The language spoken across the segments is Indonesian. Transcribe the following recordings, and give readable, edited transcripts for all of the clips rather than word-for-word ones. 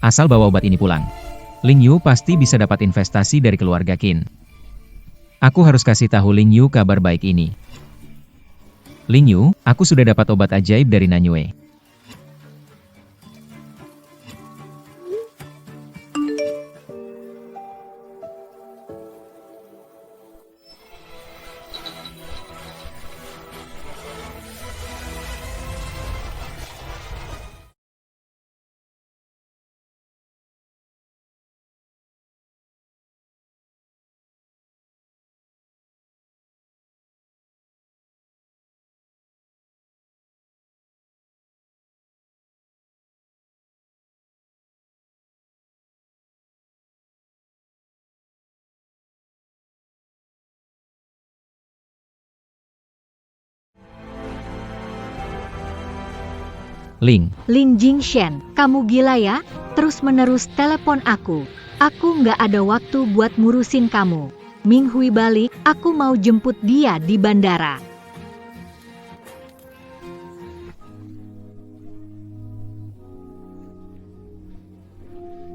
Asal bawa obat ini pulang. Ling Yu pasti bisa dapat investasi dari keluarga Qin. Aku harus kasih tahu Ling Yu kabar baik ini. Ling Yu, aku sudah dapat obat ajaib dari Nanyue. Ling Jingshen, kamu gila ya? Terus-menerus telepon aku. Aku nggak ada waktu buat ngurusin kamu. Ming Hui balik, aku mau jemput dia di bandara.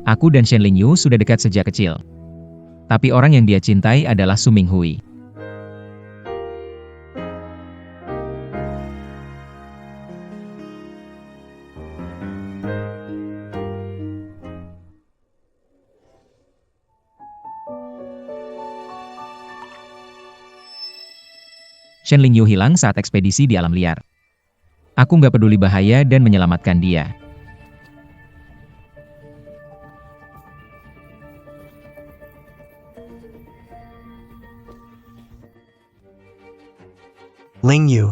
Aku dan Shen Lingyu sudah dekat sejak kecil. Tapi orang yang dia cintai adalah Su Minghui. Shen Lingyu hilang saat ekspedisi di alam liar. Aku nggak peduli bahaya dan menyelamatkan dia. Ling Yu.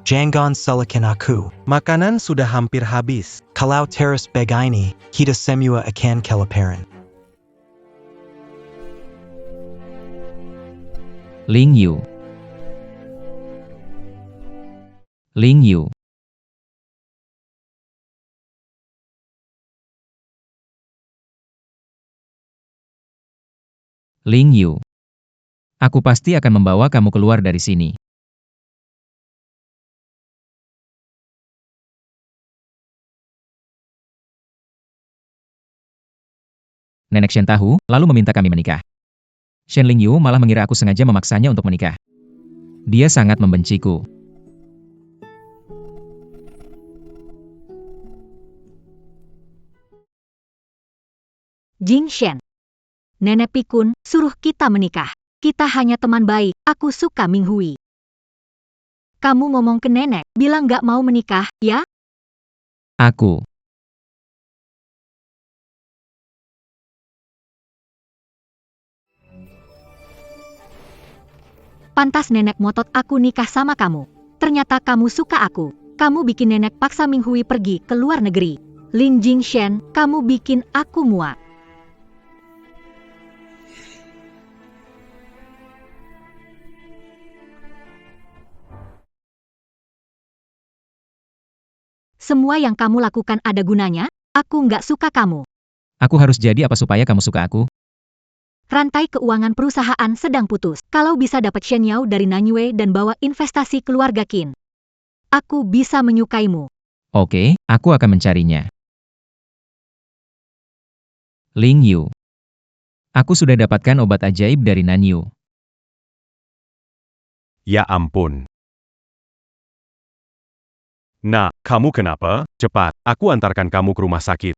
Jangan salahkan aku. Makanan sudah hampir habis. Kalau terus begini, kita semua akan kelaparan. Ling Yu. Ling Yu. Ling Yu. Aku pasti akan membawa kamu keluar dari sini. Nenek Shen tahu, lalu meminta kami menikah. Shen Lingyu malah mengira aku sengaja memaksanya untuk menikah. Dia sangat membenciku. Jingshen. Nenek pikun, suruh kita menikah. Kita hanya teman baik, aku suka Ming Hui. Kamu ngomong ke nenek, bilang nggak mau menikah, ya? Aku. Pantas nenek motot aku nikah sama kamu. Ternyata kamu suka aku. Kamu bikin nenek paksa Ming Hui pergi ke luar negeri. Ling Jingshen, kamu bikin aku muak. Semua yang kamu lakukan ada gunanya, aku nggak suka kamu. Aku harus jadi apa supaya kamu suka aku? Rantai keuangan perusahaan sedang putus. Kalau bisa dapat Shen Yao dari Nanyue dan bawa investasi keluarga Qin, aku bisa menyukaimu. Oke, aku akan mencarinya. Ling Yu. Aku sudah dapatkan obat ajaib dari Nanyu. Ya ampun. Nak, kamu kenapa? Cepat, aku antarkan kamu ke rumah sakit.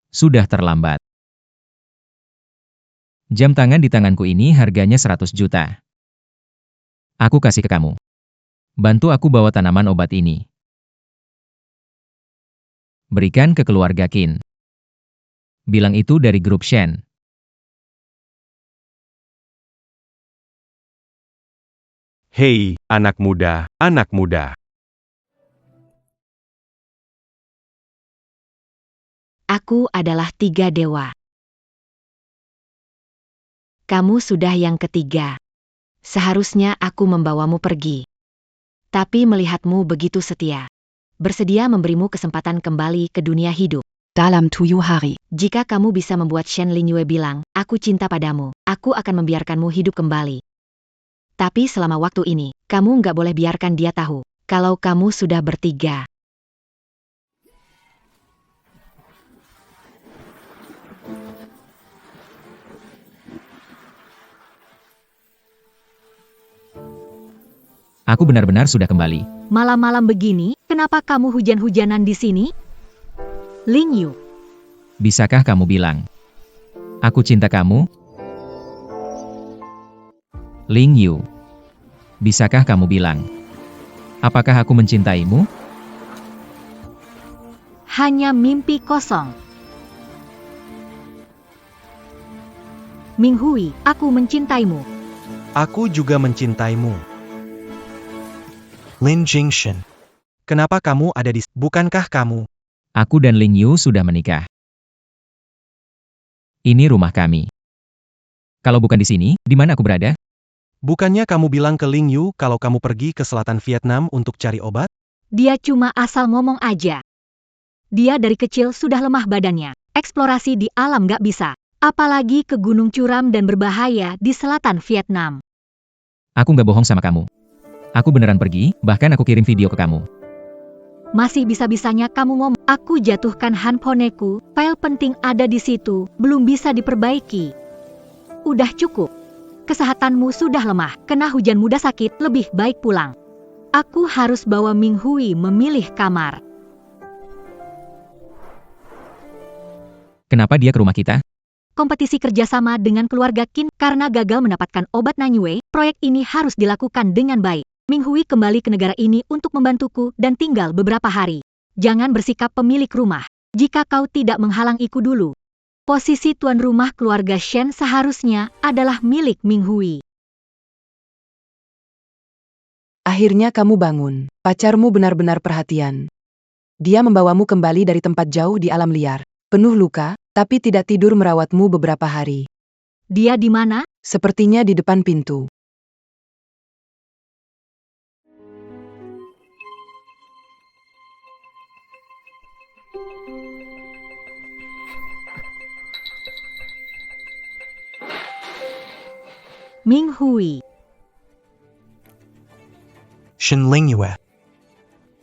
Sudah terlambat. Jam tangan di tanganku ini harganya 100 juta. Aku kasih ke kamu. Bantu aku bawa tanaman obat ini. Berikan ke keluarga Qin. Bilang itu dari grup Shen. Hei, anak muda, anak muda. Aku adalah 3 dewa. Kamu sudah yang ketiga. Seharusnya aku membawamu pergi. Tapi melihatmu begitu setia. Bersedia memberimu kesempatan kembali ke dunia hidup. Dalam 7 hari, Jika kamu bisa membuat Shen Lingyue bilang, aku cinta padamu, aku akan membiarkanmu hidup kembali. Tapi selama waktu ini, kamu nggak boleh biarkan dia tahu, kalau kamu sudah bertiga. Aku benar-benar sudah kembali. Malam-malam begini, kenapa kamu hujan-hujanan di sini? Ling Yu, Bisakah kamu bilang, aku cinta kamu? Ling Yu, bisakah kamu bilang, apakah aku mencintaimu? hanya mimpi kosong. Ming Hui, aku mencintaimu. Aku juga mencintaimu. Lin Jingshan. Kenapa kamu ada di... Bukankah kamu? Aku dan Ling Yu sudah menikah. Ini rumah kami. Kalau bukan di sini, di mana aku berada? Bukannya kamu bilang ke Ling Yu kalau kamu pergi ke selatan Vietnam untuk cari obat? Dia cuma asal ngomong aja. Dia dari kecil sudah lemah badannya. Eksplorasi di alam gak bisa. Apalagi ke gunung curam dan berbahaya di selatan Vietnam. Aku nggak bohong sama kamu. Aku beneran pergi, bahkan aku kirim video ke kamu. Masih bisa-bisanya kamu ngomong. Aku jatuhkan handphoneku, file penting ada di situ, belum bisa diperbaiki. Udah cukup. Kesehatanmu sudah lemah, kena hujan mudah sakit, lebih baik pulang. Aku harus bawa Ming Hui memilih kamar. Kenapa dia ke rumah kita? Kompetisi kerjasama dengan keluarga Qin karena gagal mendapatkan obat Nanyue, proyek ini harus dilakukan dengan baik. Ming Hui kembali ke negara ini untuk membantuku dan tinggal beberapa hari. Jangan bersikap pemilik rumah. Jika kau tidak menghalangiku dulu. Posisi tuan rumah keluarga Shen seharusnya adalah milik Ming Hui. Akhirnya kamu bangun. Pacarmu benar-benar perhatian. Dia membawamu kembali dari tempat jauh di alam liar. Penuh luka, tapi tidak tidur merawatmu beberapa hari. Dia di mana? Sepertinya di depan pintu. Ming Hui. Shen Lingyue.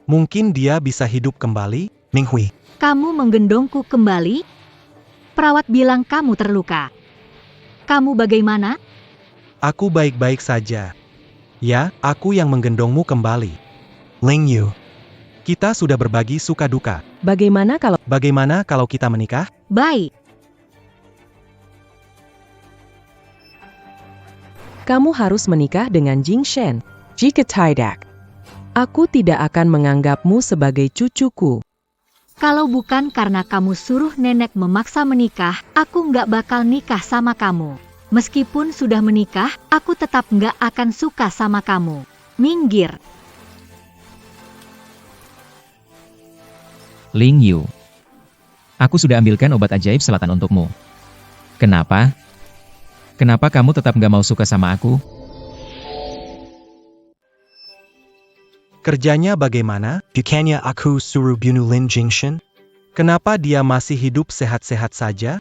Mungkin dia bisa hidup kembali, Ming Hui. Kamu menggendongku kembali? Perawat bilang kamu terluka. Kamu bagaimana? Aku baik-baik saja. Ya, aku yang menggendongmu kembali. Ling Yu. Kita sudah berbagi suka duka. Bagaimana kalau kita menikah? Baik. kamu harus menikah dengan Jing Shen? Jika tidak, aku tidak akan menganggapmu sebagai cucuku. Kalau bukan karena kamu suruh nenek memaksa menikah, aku nggak bakal nikah sama kamu. Meskipun sudah menikah, aku tetap nggak akan suka sama kamu. Minggir. Ling Yu. Aku sudah ambilkan obat ajaib selatan untukmu. Kenapa? Kenapa kamu tetap nggak mau suka sama aku? Kerjanya bagaimana? Bukannya aku suruh bunuh Lin Jingshan? Kenapa dia masih hidup sehat-sehat saja?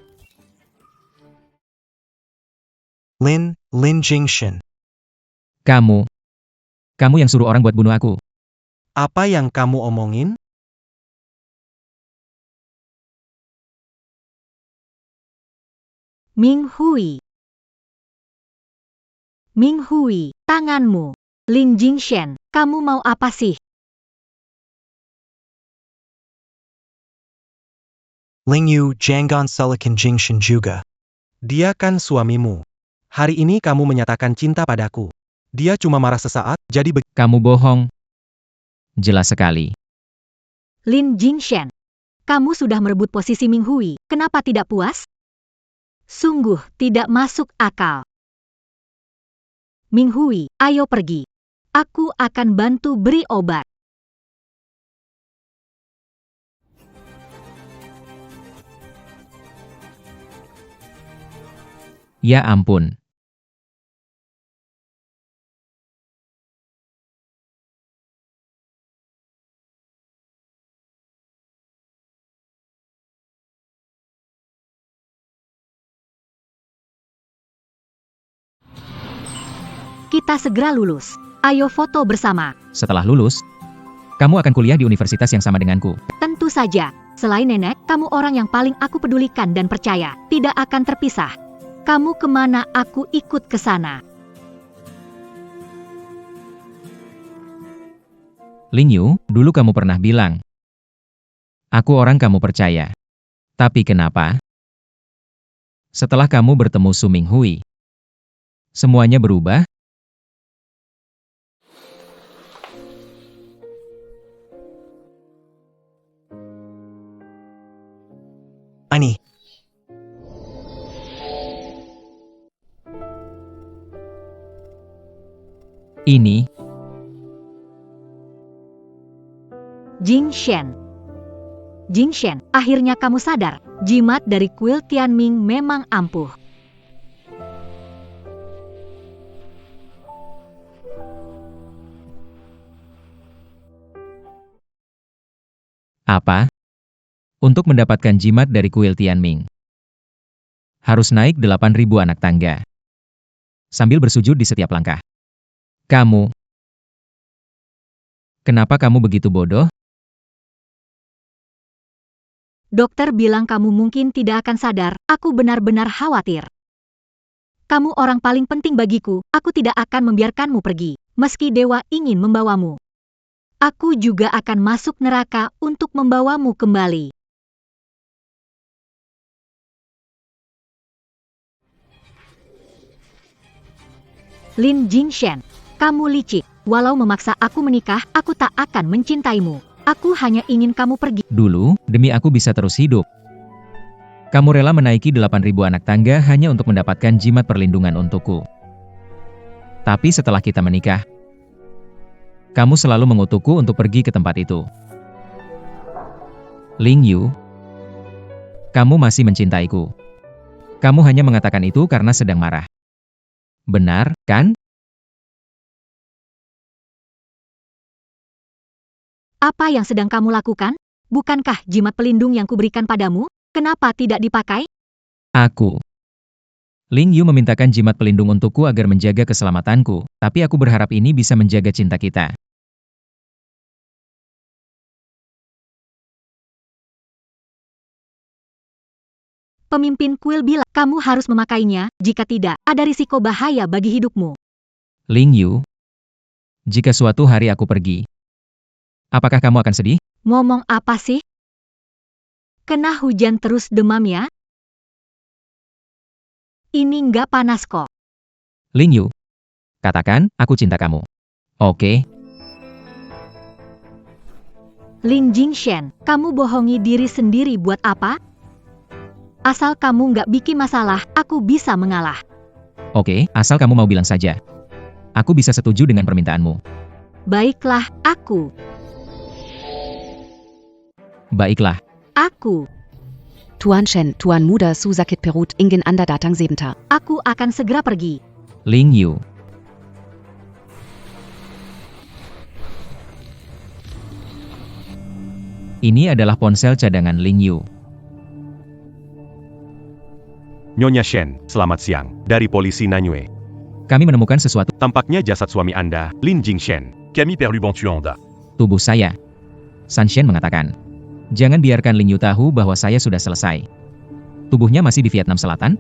Lin Jingshan. Kamu yang suruh orang buat bunuh aku. Apa yang kamu omongin? Ming Hui. Ming Hui, tanganmu. Lin Jingshan, kamu mau apa sih? Ling Yu Jangan Selikan Jingshan juga. Dia kan suamimu. Hari ini kamu menyatakan cinta padaku. Dia cuma marah sesaat, jadi Kamu bohong. Jelas sekali. Lin Jingshan, kamu sudah merebut posisi Ming Hui, kenapa tidak puas? Sungguh tidak masuk akal. Ming Hui, ayo pergi. Aku akan bantu beri obat. Ya ampun. Kita segera lulus. Ayo foto bersama. Setelah lulus, kamu akan kuliah di universitas yang sama denganku. Tentu saja. Selain nenek, kamu orang yang paling aku pedulikan dan percaya. Tidak akan terpisah. Kamu kemana aku ikut ke sana. Ling Yu, dulu kamu pernah bilang, aku orang kamu percaya. Tapi kenapa? Setelah kamu bertemu Su Minghui, semuanya berubah? Ani, Ini, Jing Shen. Jing Shen, akhirnya kamu sadar, jimat dari kuil Tianming memang ampuh. apa? Untuk mendapatkan jimat dari kuil Tianming, harus naik 8.000 anak tangga. Sambil bersujud di setiap langkah. Kenapa kamu begitu bodoh? Dokter bilang kamu mungkin tidak akan sadar, aku benar-benar khawatir. Kamu orang paling penting bagiku, aku tidak akan membiarkanmu pergi, meski dewa ingin membawamu. Aku juga akan masuk neraka untuk membawamu kembali. Lin Jingshen, kamu licik. Walau memaksa aku menikah, aku tak akan mencintaimu. Aku hanya ingin kamu pergi. Dulu, demi aku bisa terus hidup, kamu rela menaiki 8.000 anak tangga hanya untuk mendapatkan jimat perlindungan untukku. Tapi setelah kita menikah, kamu selalu mengutukku untuk pergi ke tempat itu. Ling Yu, kamu masih mencintaiku. Kamu hanya mengatakan itu karena sedang marah. Benar, kan? Apa yang sedang kamu lakukan? Bukankah jimat pelindung yang kuberikan padamu? Kenapa tidak dipakai? Ling Yu memintakan jimat pelindung untukku agar menjaga keselamatanku, tapi aku berharap ini bisa menjaga cinta kita. Pemimpin kuil bilang kamu harus memakainya, jika tidak, ada risiko bahaya bagi hidupmu. Ling Yu, jika suatu hari aku pergi, apakah kamu akan sedih? Ngomong apa sih? Kena hujan terus demam ya? Ini nggak panas kok. Ling Yu, katakan, aku cinta kamu. Oke, Lin Jingshen, kamu bohongi diri sendiri buat apa? Asal kamu nggak bikin masalah, aku bisa mengalah. oke, asal kamu mau bilang saja. Aku bisa setuju dengan permintaanmu. Baiklah, aku. Baiklah, Tuan Shen, Tuan Muda Susakit Perut Ingin Anda Datang Sebentar. Aku akan segera pergi. Ling Yu. Ini adalah ponsel cadangan Ling Yu. Nyonya Shen, selamat siang. Dari polisi Nanyue. Kami menemukan sesuatu Tampaknya jasad suami Anda, Lin Jingshen. Kami perlu bantuan Anda. tubuh saya. San Shen mengatakan, jangan biarkan Ling Yu tahu bahwa saya sudah selesai. Tubuhnya masih di Vietnam Selatan?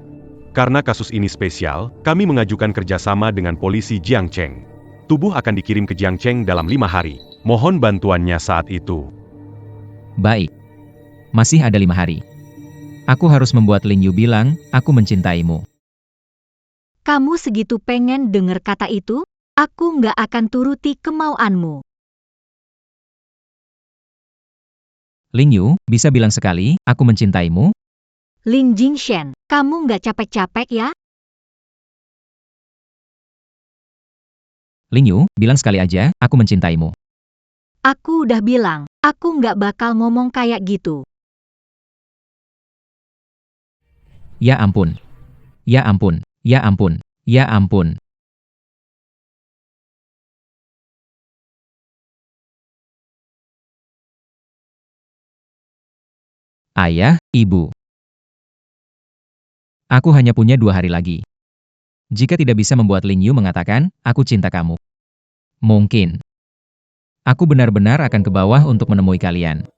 Karena kasus ini spesial, kami mengajukan kerjasama dengan polisi Jiangcheng. Tubuh akan dikirim ke Jiangcheng dalam 5 hari. Mohon bantuannya saat itu. Baik. Masih ada 5 hari. Aku harus membuat Ling Yu bilang, aku mencintaimu. Kamu segitu pengen denger kata itu? Aku nggak akan turuti kemauanmu. Ling Yu, bisa bilang sekali, aku mencintaimu? Lin Jingshen, kamu nggak capek-capek ya? Ling Yu, bilang sekali aja, aku mencintaimu. Aku udah bilang, aku nggak bakal ngomong kayak gitu. Ya ampun. Ya ampun. Ya ampun. Ya ampun. Ayah, Ibu. Aku hanya punya 2 hari lagi. Jika tidak bisa membuat Ling Yu mengatakan, aku cinta kamu. Mungkin. Aku benar-benar akan ke bawah untuk menemui kalian.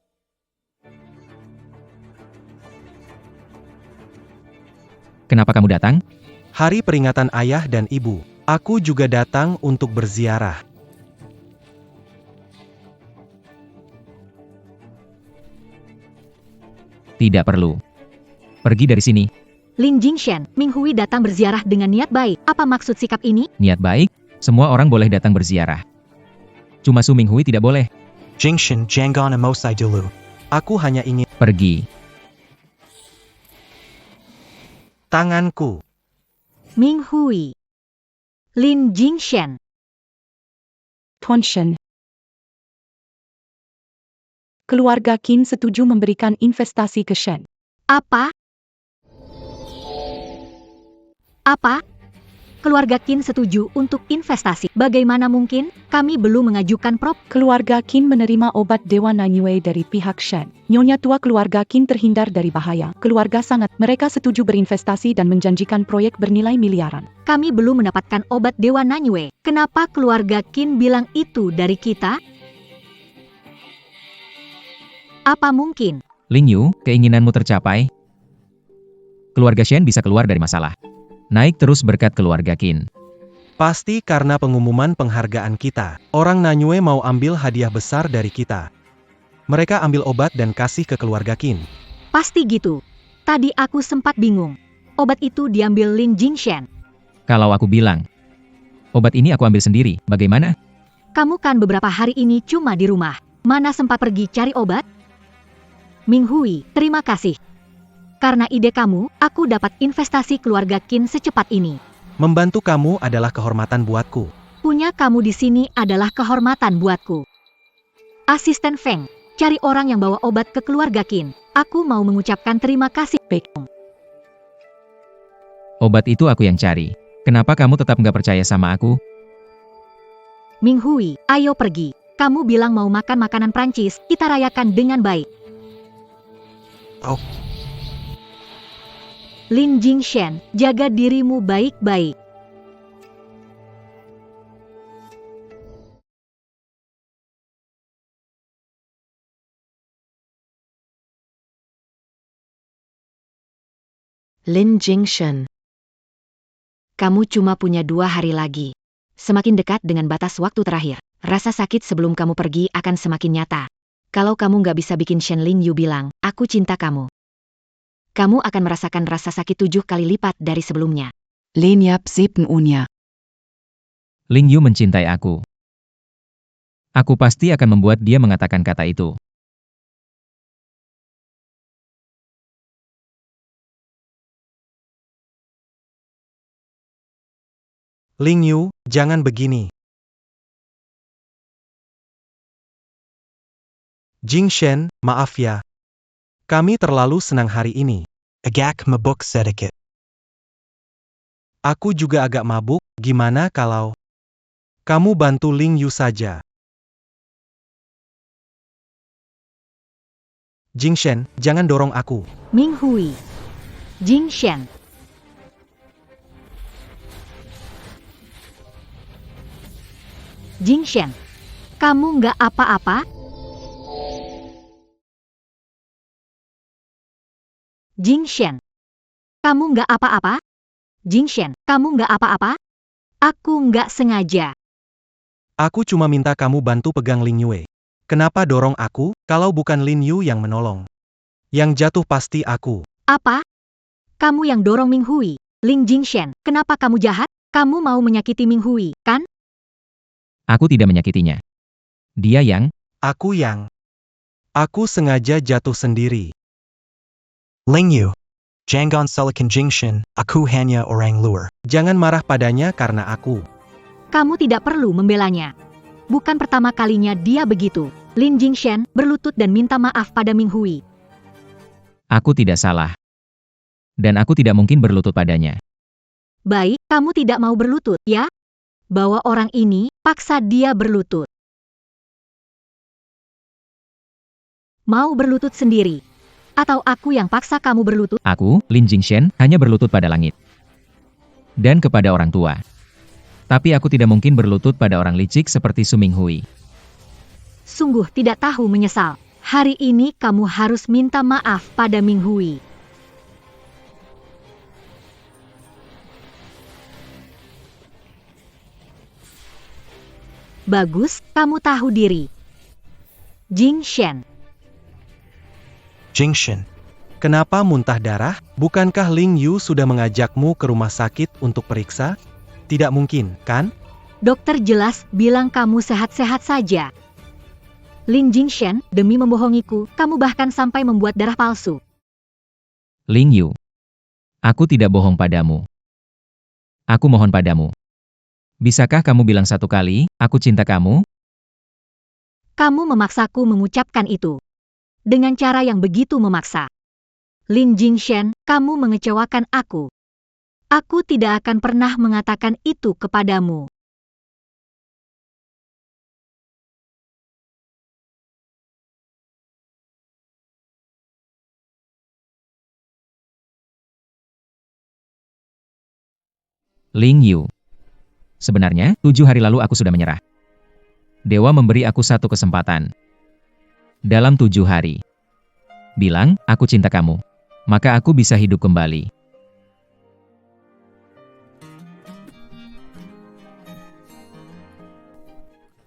Kenapa kamu datang? hari peringatan ayah dan ibu. Aku juga datang untuk berziarah. Tidak perlu. Pergi dari sini. Lin Jingshan, Ming Hui datang berziarah dengan niat baik. Apa maksud sikap ini? Niat baik, semua orang boleh datang berziarah. Cuma Su Ming Hui tidak boleh. Jingshan jangan emosi dulu. Aku hanya ingin Pergi. tanganku. Ming Hui. Lin Jingshan. Tuan Shen. Keluarga Qin setuju memberikan investasi ke Shen. Apa? Apa? Keluarga Qin setuju untuk investasi. Bagaimana mungkin? Kami belum mengajukan Keluarga Qin menerima obat Dewa Nanyue dari pihak Shen. Nyonya tua keluarga Qin terhindar dari bahaya. Keluarga sangat. Mereka setuju berinvestasi dan menjanjikan proyek bernilai miliaran. Kami belum mendapatkan obat Dewa Nanyue. Kenapa keluarga Qin bilang itu dari kita? Apa mungkin? Ling Yu, keinginanmu tercapai. Keluarga Shen bisa keluar dari masalah. Naik terus berkat keluarga Qin. Pasti karena pengumuman penghargaan kita. Orang Nanyue mau ambil hadiah besar dari kita. Mereka ambil obat dan kasih ke keluarga Qin. Pasti gitu. Tadi aku sempat bingung. Obat itu diambil Lin Jingshan. Kalau aku bilang, obat ini aku ambil sendiri, bagaimana? Kamu kan beberapa hari ini cuma di rumah. Mana sempat pergi cari obat? Ming Hui, terima kasih. Karena ide kamu, aku dapat investasi keluarga Qin secepat ini. Membantu kamu adalah kehormatan buatku. Punya kamu di sini adalah kehormatan buatku. Asisten Feng, cari orang yang bawa obat ke keluarga Qin. Aku mau mengucapkan terima kasih. Obat itu aku yang cari. Kenapa kamu tetap nggak percaya sama aku? Ming Hui, ayo pergi. Kamu bilang mau makan makanan Prancis, kita rayakan dengan baik. Oh. Lin Jingshan, jaga dirimu baik-baik. Lin Jingshan. Kamu cuma punya 2 hari lagi. Semakin dekat dengan batas waktu terakhir, rasa sakit sebelum kamu pergi akan semakin nyata. Kalau kamu nggak bisa bikin Shen Ling Yu bilang, aku cinta kamu. Kamu akan merasakan rasa sakit 7 kali lipat dari sebelumnya. Lin Yap Zipn Unya. Ling Yu mencintai aku. Aku pasti akan membuat dia mengatakan kata itu. Ling Yu, jangan begini. Jingshan, maaf ya. Kami terlalu senang hari ini. Agak mabuk sedikit. Aku juga agak mabuk, gimana kalau kamu bantu Ling Yu saja? Jingshan, jangan dorong aku. Ming Hui. Jingshan. Jingshan. Kamu nggak apa-apa? Jingshan. Kamu nggak apa-apa? Jingshan, kamu nggak apa-apa? Aku nggak sengaja. Aku cuma minta kamu bantu pegang Ling Yue. Kenapa dorong aku, kalau bukan Lin Yu yang menolong? Yang jatuh pasti aku. Apa? Kamu yang dorong Ming Hui. Ling Jingshan, kenapa kamu jahat? Kamu mau menyakiti Ming Hui, kan? Aku tidak menyakitinya. Dia yang, Aku sengaja jatuh sendiri. Ling Yu. Jangan salahkan Jingshan, aku hanya orang luar. Jangan marah padanya karena aku. Kamu tidak perlu membelanya. Bukan pertama kalinya dia begitu. Lin Jingshan berlutut dan minta maaf pada Ming Hui. aku tidak salah. Dan aku tidak mungkin berlutut padanya. Baik, kamu tidak mau berlutut, ya? Bawa orang ini, paksa dia berlutut. Mau berlutut sendiri. Atau aku yang paksa kamu berlutut? Aku, Lin Jingshan, hanya berlutut pada langit. Dan kepada orang tua. Tapi aku tidak mungkin berlutut pada orang licik seperti Su Ming Hui. Sungguh tidak tahu menyesal. Hari ini kamu harus minta maaf pada Ming Hui. Bagus, kamu tahu diri. Jingshan. Jingshan. Kenapa muntah darah? Bukankah Ling Yu sudah mengajakmu ke rumah sakit untuk periksa? Tidak mungkin, kan? Dokter jelas bilang kamu sehat-sehat saja. Lin Jingshan, demi membohongiku, kamu bahkan sampai membuat darah palsu. Ling Yu, aku tidak bohong padamu. Aku mohon padamu. Bisakah kamu bilang satu kali, aku cinta kamu? Kamu memaksaku mengucapkan itu. Dengan cara yang begitu memaksa. Lin Jingshan, kamu mengecewakan aku. Aku tidak akan pernah mengatakan itu kepadamu. Ling Yu. Sebenarnya, 7 hari lalu aku sudah menyerah. Dewa memberi aku satu kesempatan. Dalam 7 hari. Bilang, aku cinta kamu. Maka aku bisa hidup kembali.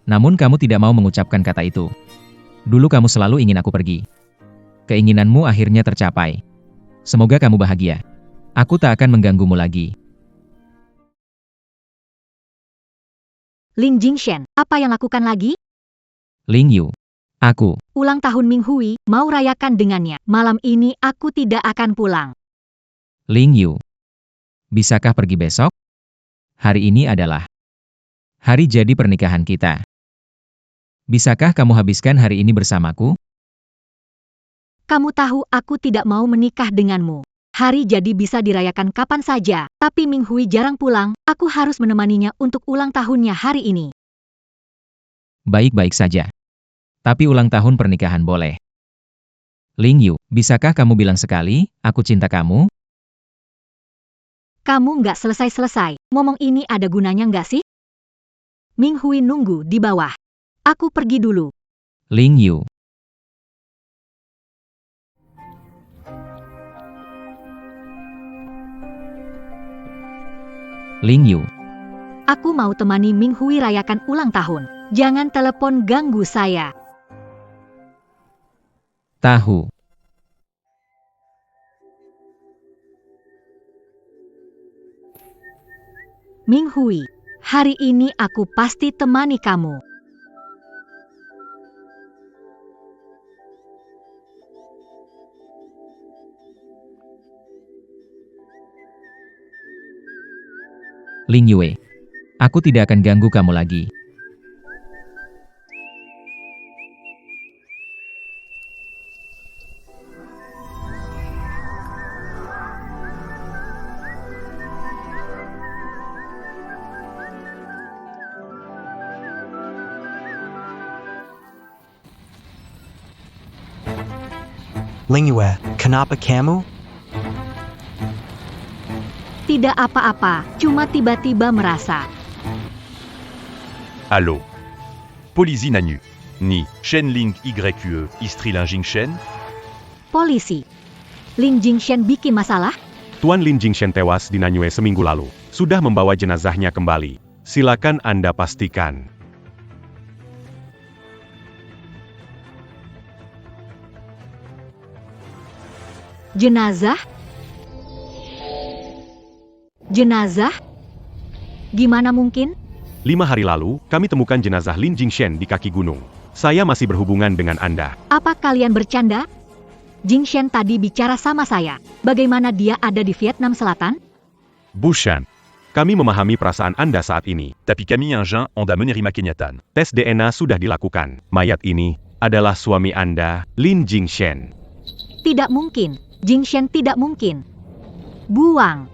Namun kamu tidak mau mengucapkan kata itu. Dulu kamu selalu ingin aku pergi. Keinginanmu akhirnya tercapai. Semoga kamu bahagia. Aku tak akan mengganggumu lagi. Lin Jingshan, apa yang lakukan lagi? Ling Yu. Aku. Ulang tahun Ming Hui, mau rayakan dengannya. Malam ini aku tidak akan pulang. Ling Yu. Bisakah pergi besok? Hari ini adalah hari jadi pernikahan kita. Bisakah kamu habiskan hari ini bersamaku? Kamu tahu aku tidak mau menikah denganmu. Hari jadi bisa dirayakan kapan saja, tapi Ming Hui jarang pulang, aku harus menemaninya untuk ulang tahunnya hari ini. Baik-baik saja. Tapi ulang tahun pernikahan boleh. Ling Yu, bisakah kamu bilang sekali, aku cinta kamu? Kamu nggak selesai-selesai, ngomong ini ada gunanya nggak sih? Ming Hui nunggu di bawah. Aku pergi dulu. Ling Yu. Ling Yu. Aku mau temani Ming Hui rayakan ulang tahun. Jangan telepon ganggu saya. Tahu. Ming Hui, hari ini aku pasti temani kamu. Ling Yue. Aku tidak akan ganggu kamu lagi. Ling Yue, kenapa kamu? Tidak apa-apa, cuma tiba-tiba merasa. Allô. Polizy Nanyu. Ni Shenling YQE Istrilin Jingshen. Polisi. Lin Jingshan bikin masalah? Tuan Lin Jingshan tewas di Nanyue seminggu lalu. Sudah membawa jenazahnya kembali. Silakan Anda pastikan. Jenazah? Jenazah? Gimana mungkin? 5 hari lalu, kami temukan jenazah Lin Jingshan di kaki gunung. Saya masih berhubungan dengan Anda. Apa kalian bercanda? Jingshan tadi bicara sama saya. Bagaimana dia ada di Vietnam Selatan? Bushan, kami memahami perasaan Anda saat ini. Tapi Camille Ingin onda menerima kenyataan. Tes DNA sudah dilakukan. Mayat ini adalah suami Anda, Lin Jingshan. Tidak mungkin. Jingshan tidak mungkin. Buang.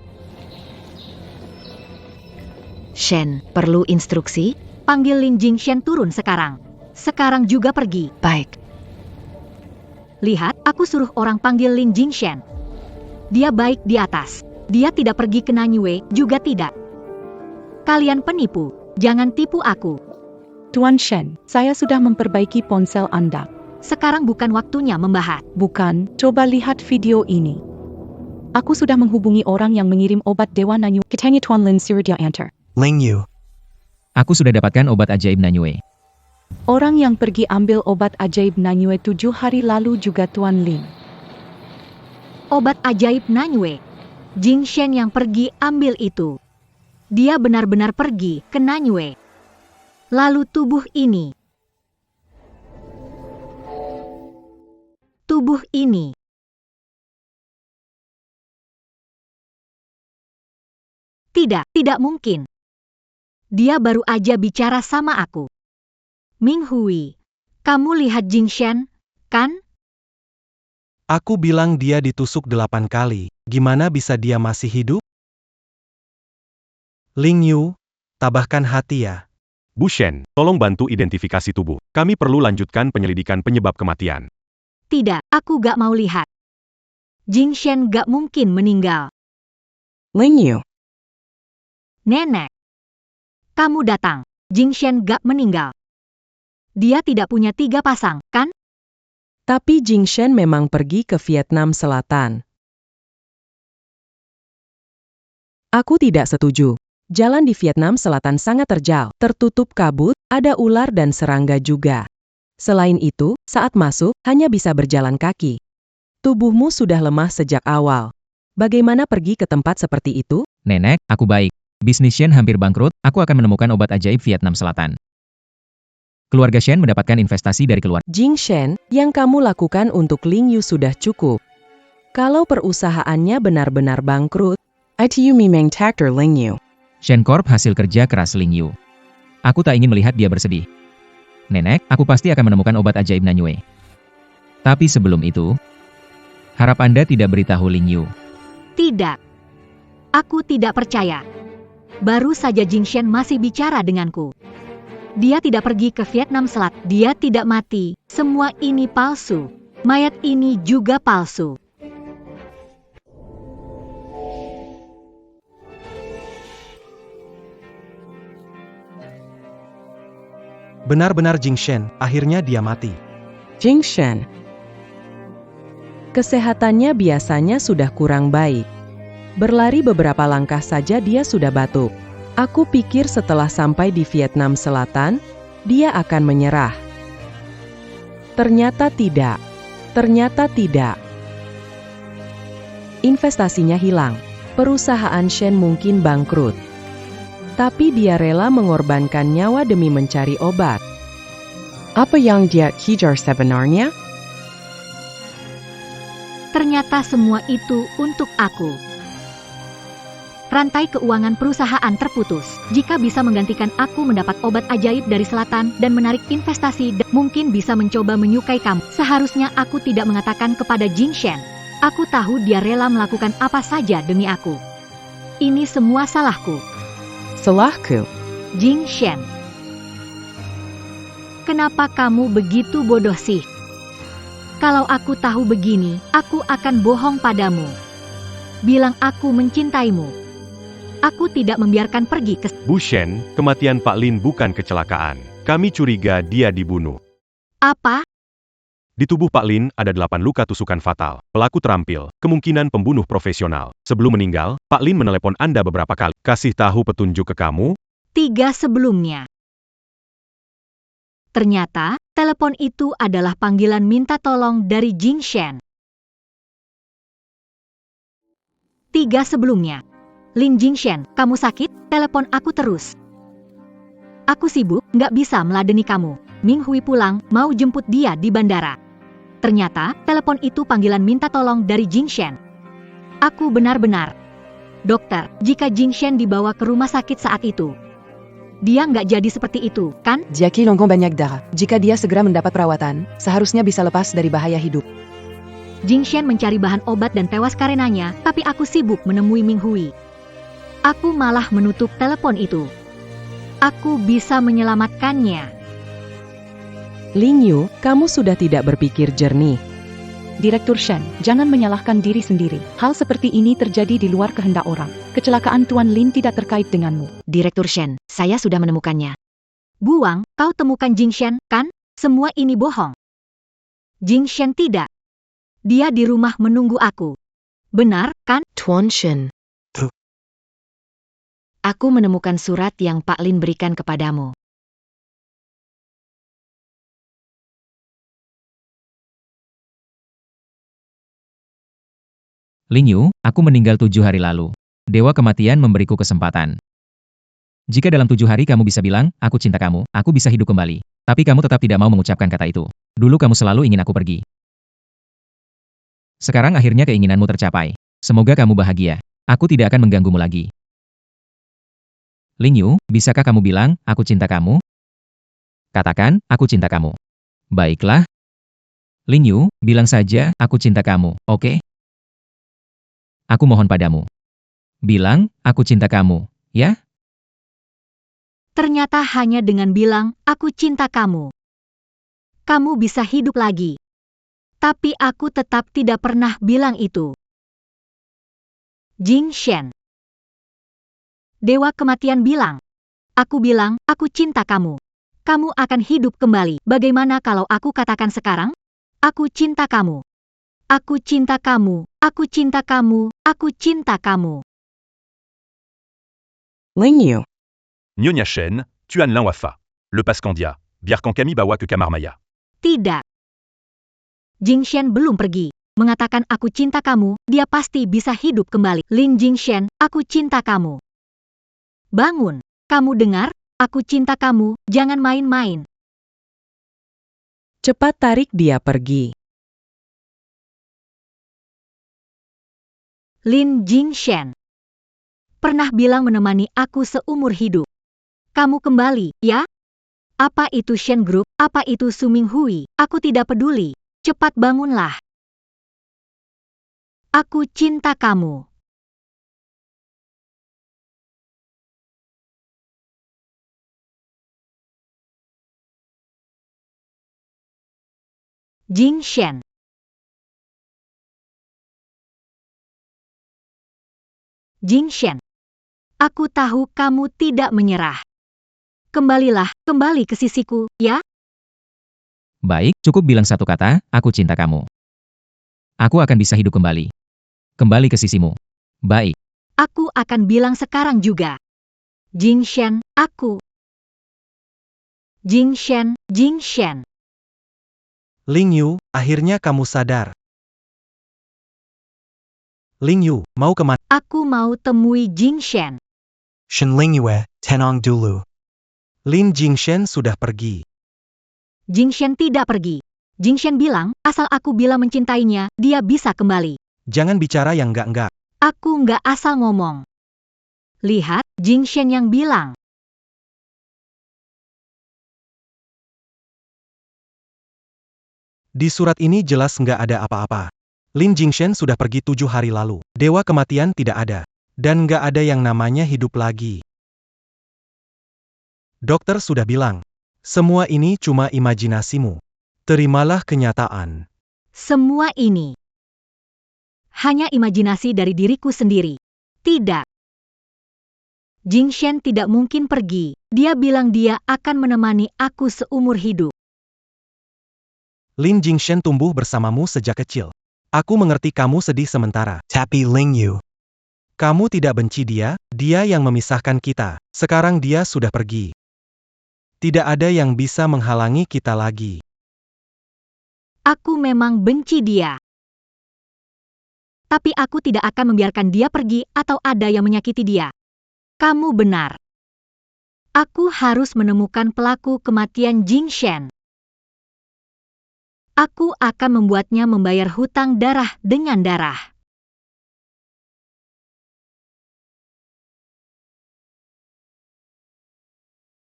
Shen, perlu instruksi? Panggil Lin Jingshan turun sekarang. Sekarang juga pergi. Baik. Lihat, aku suruh orang panggil Lin Jingshan. Dia baik di atas. Dia tidak pergi ke Nanyue, juga tidak. Kalian penipu. Jangan tipu aku. Tuan Shen, saya sudah memperbaiki ponsel Anda. Sekarang bukan waktunya membahas. Bukan, coba lihat video ini. Aku sudah menghubungi orang yang mengirim obat Dewa Nanyu. Katanya Tuan Lin suruh dia enter. Ling Yu, Aku sudah dapatkan obat ajaib Nanyue. Orang yang pergi ambil obat ajaib Nanyue 7 hari lalu juga Tuan Lin. obat ajaib Nanyue. Jing Shen yang pergi ambil itu. Dia benar-benar pergi ke Nanyue. Lalu tubuh ini. Tidak mungkin. Dia baru aja bicara sama aku. Ming Hui, kamu lihat Jing Shen, kan? Aku bilang dia ditusuk 8 kali. Gimana bisa dia masih hidup? Ling Yu, tabahkan hati ya. Bu Shen, tolong bantu identifikasi tubuh. Kami perlu lanjutkan penyelidikan penyebab kematian. Tidak, aku gak mau lihat. Jing Shen gak mungkin meninggal. Ling Yu, Nenek, kamu datang. Jing Shen gak meninggal. Dia tidak punya 3 pasang, kan? tapi Jing Shen memang pergi ke Vietnam Selatan. Aku tidak setuju. Jalan di Vietnam Selatan sangat terjal, tertutup kabut, ada ular dan serangga juga. Selain itu, saat masuk, hanya bisa berjalan kaki. Tubuhmu sudah lemah sejak awal. Bagaimana pergi ke tempat seperti itu? Nenek, aku baik. Bisnis Shen hampir bangkrut, aku akan menemukan obat ajaib Vietnam Selatan. Keluarga Shen mendapatkan investasi dari keluarga. Jing Shen, yang kamu lakukan untuk Ling Yu sudah cukup. Kalau perusahaannya benar-benar bangkrut, ITU Mimeng Tactor Ling Yu. Shen Corp hasil kerja keras Ling Yu. Aku tak ingin melihat dia bersedih. Nenek, aku pasti akan menemukan obat ajaib Nanyue. Tapi sebelum itu, harap Anda tidak beritahu Ling Yu. Tidak. Aku tidak percaya. Baru saja Jing Shen masih bicara denganku. Dia tidak pergi ke Vietnam Selatan. Dia tidak mati. Semua ini palsu. Mayat ini juga palsu. Benar-benar Jing Shen, akhirnya dia mati. Jing Shen. Kesehatannya biasanya sudah kurang baik. Berlari beberapa langkah saja dia sudah batuk. Aku pikir setelah sampai di Vietnam Selatan, dia akan menyerah. Ternyata tidak. Investasinya hilang. Perusahaan Shen mungkin bangkrut. Tapi dia rela mengorbankan nyawa demi mencari obat. Apa yang dia kejar sebenarnya? Ternyata semua itu untuk aku. Rantai keuangan perusahaan terputus. Jika bisa menggantikan aku mendapat obat ajaib dari selatan dan menarik investasi, mungkin bisa mencoba menyukai kamu. Seharusnya aku tidak mengatakan kepada Jing Shen. Aku tahu dia rela melakukan apa saja demi aku. Ini semua salahku. Salahku. Jing Shen. Kenapa kamu begitu bodoh sih? Kalau aku tahu begini, aku akan bohong padamu. Bilang aku mencintaimu. Aku tidak membiarkan pergi ke... Bu Shen, kematian Pak Lin bukan kecelakaan. Kami curiga dia dibunuh. Apa? Di tubuh Pak Lin ada 8 luka tusukan fatal. Pelaku terampil, kemungkinan pembunuh profesional. Sebelum meninggal, Pak Lin menelepon Anda beberapa kali. Kasih tahu petunjuk ke kamu? 3 sebelumnya. Ternyata, telepon itu adalah panggilan minta tolong dari Jing Shen. 3 sebelumnya. Lin Jing Shen, kamu sakit? Telepon aku terus. Aku sibuk, nggak bisa meladeni kamu. Ming Hui pulang, mau jemput dia di bandara. Ternyata, telepon itu panggilan minta tolong dari Jing Shen. Aku benar-benar. Dokter, jika Jing Shen dibawa ke rumah sakit saat itu, dia nggak jadi seperti itu, kan? Jackie Longgong banyak darah. Jika dia segera mendapat perawatan, seharusnya bisa lepas dari bahaya hidup. Jing Shen mencari bahan obat dan tewas karenanya, tapi aku sibuk menemui Ming Hui. Aku malah menutup telepon itu. Aku bisa menyelamatkannya. Ling Yu, kamu sudah tidak berpikir jernih. Direktur Shen, jangan menyalahkan diri sendiri. Hal seperti ini terjadi di luar kehendak orang. Kecelakaan Tuan Lin tidak terkait denganmu. Direktur Shen, saya sudah menemukannya. Buang, kau temukan Jing Shen, kan? Semua ini bohong. Jing Shen tidak. Dia di rumah menunggu aku. Benar, kan? Tuan Shen. Aku menemukan surat yang Pak Lin berikan kepadamu. Ling Yu, aku meninggal 7 hari lalu. Dewa kematian memberiku kesempatan. Jika dalam 7 hari kamu bisa bilang, aku cinta kamu, aku bisa hidup kembali. Tapi kamu tetap tidak mau mengucapkan kata itu. Dulu kamu selalu ingin aku pergi. Sekarang akhirnya keinginanmu tercapai. Semoga kamu bahagia. Aku tidak akan mengganggumu lagi. Ling Yu, bisakah kamu bilang, aku cinta kamu? Katakan, aku cinta kamu. Baiklah. Ling Yu, bilang saja, aku cinta kamu, oke? Aku mohon padamu. Bilang, aku cinta kamu, ya? Ternyata hanya dengan bilang, aku cinta kamu. Kamu bisa hidup lagi. Tapi aku tetap tidak pernah bilang itu. Jing Shen. Dewa kematian bilang. Aku bilang, aku cinta kamu. Kamu akan hidup kembali. Bagaimana kalau aku katakan sekarang? Aku cinta kamu. Aku cinta kamu. Aku cinta kamu. Aku cinta kamu. Ling Yu. Nyonya Shen, Tuan Lin Wafa. Le Pascandia, Biarkan kami bawa ke kamar Maya. Tidak. Jing Shen belum pergi. Mengatakan aku cinta kamu, dia pasti bisa hidup kembali. Lin Jing Shen, aku cinta kamu. Bangun. Kamu dengar? Aku cinta kamu, jangan main-main. Cepat tarik dia pergi. Lin Jing Shen. Pernah bilang menemani aku seumur hidup. Kamu kembali, ya? Apa itu Shen Group, apa itu Su Minghui, aku tidak peduli. Cepat bangunlah. Aku cinta kamu. Jing Shen. Jing Shen. Aku tahu kamu tidak menyerah. Kembalilah, kembali ke sisiku, ya? Baik, cukup bilang satu kata, aku cinta kamu. Aku akan bisa hidup kembali. Kembali ke sisimu. Baik. Aku akan bilang sekarang juga. Jing Shen, aku. Jing Shen, Jing Shen. Ling Yu, akhirnya kamu sadar. Ling Yu, mau kemana? Aku mau temui Jing Shen. Shen Ling Yue, tenang dulu. Lin Jingshen sudah pergi. Jing Shen tidak pergi. Jing Shen bilang, asal aku bilang mencintainya, dia bisa kembali. Jangan bicara yang enggak-enggak. Aku nggak asal ngomong. Lihat, Jing Shen yang bilang. Di surat ini jelas nggak ada apa-apa. Lin Jingshen sudah pergi 7 hari lalu. Dewa kematian tidak ada. Dan nggak ada yang namanya hidup lagi. Dokter sudah bilang, semua ini cuma imajinasimu. Terimalah kenyataan. Semua ini hanya imajinasi dari diriku sendiri. Tidak. Jing Shen tidak mungkin pergi. Dia bilang dia akan menemani aku seumur hidup. Lin Jingshen tumbuh bersamamu sejak kecil. Aku mengerti kamu sedih sementara. Tapi Ling Yu, kamu tidak benci dia yang memisahkan kita. Sekarang dia sudah pergi. Tidak ada yang bisa menghalangi kita lagi. Aku memang benci dia. Tapi aku tidak akan membiarkan dia pergi atau ada yang menyakiti dia. Kamu benar. Aku harus menemukan pelaku kematian Jing Shen. Aku akan membuatnya membayar hutang darah dengan darah.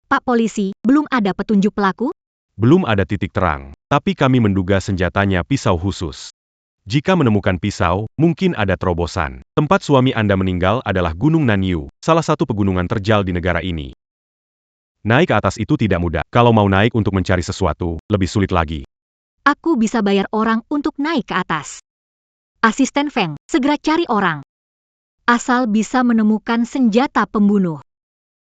Pak Polisi, belum ada petunjuk pelaku? Belum ada titik terang, tapi kami menduga senjatanya pisau khusus. Jika menemukan pisau, mungkin ada terobosan. Tempat suami Anda meninggal adalah Gunung Nanyu, salah satu pegunungan terjal di negara ini. Naik ke atas itu tidak mudah. Kalau mau naik untuk mencari sesuatu, lebih sulit lagi. Aku bisa bayar orang untuk naik ke atas. Asisten Feng, segera cari orang. Asal bisa menemukan senjata pembunuh.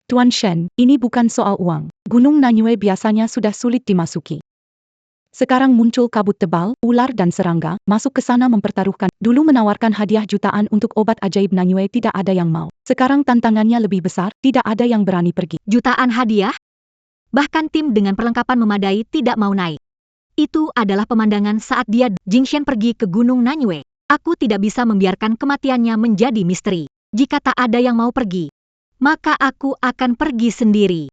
Tuan Shen, ini bukan soal uang. Gunung Nanyue biasanya sudah sulit dimasuki. Sekarang muncul kabut tebal, ular dan serangga, masuk ke sana mempertaruhkan. Dulu menawarkan hadiah jutaan untuk obat ajaib Nanyue tidak ada yang mau. Sekarang tantangannya lebih besar, tidak ada yang berani pergi. Jutaan hadiah? Bahkan tim dengan perlengkapan memadai tidak mau naik. Itu adalah pemandangan saat dia Jing Shen pergi ke Gunung Nanyue. Aku tidak bisa membiarkan kematiannya menjadi misteri. Jika tak ada yang mau pergi, maka aku akan pergi sendiri.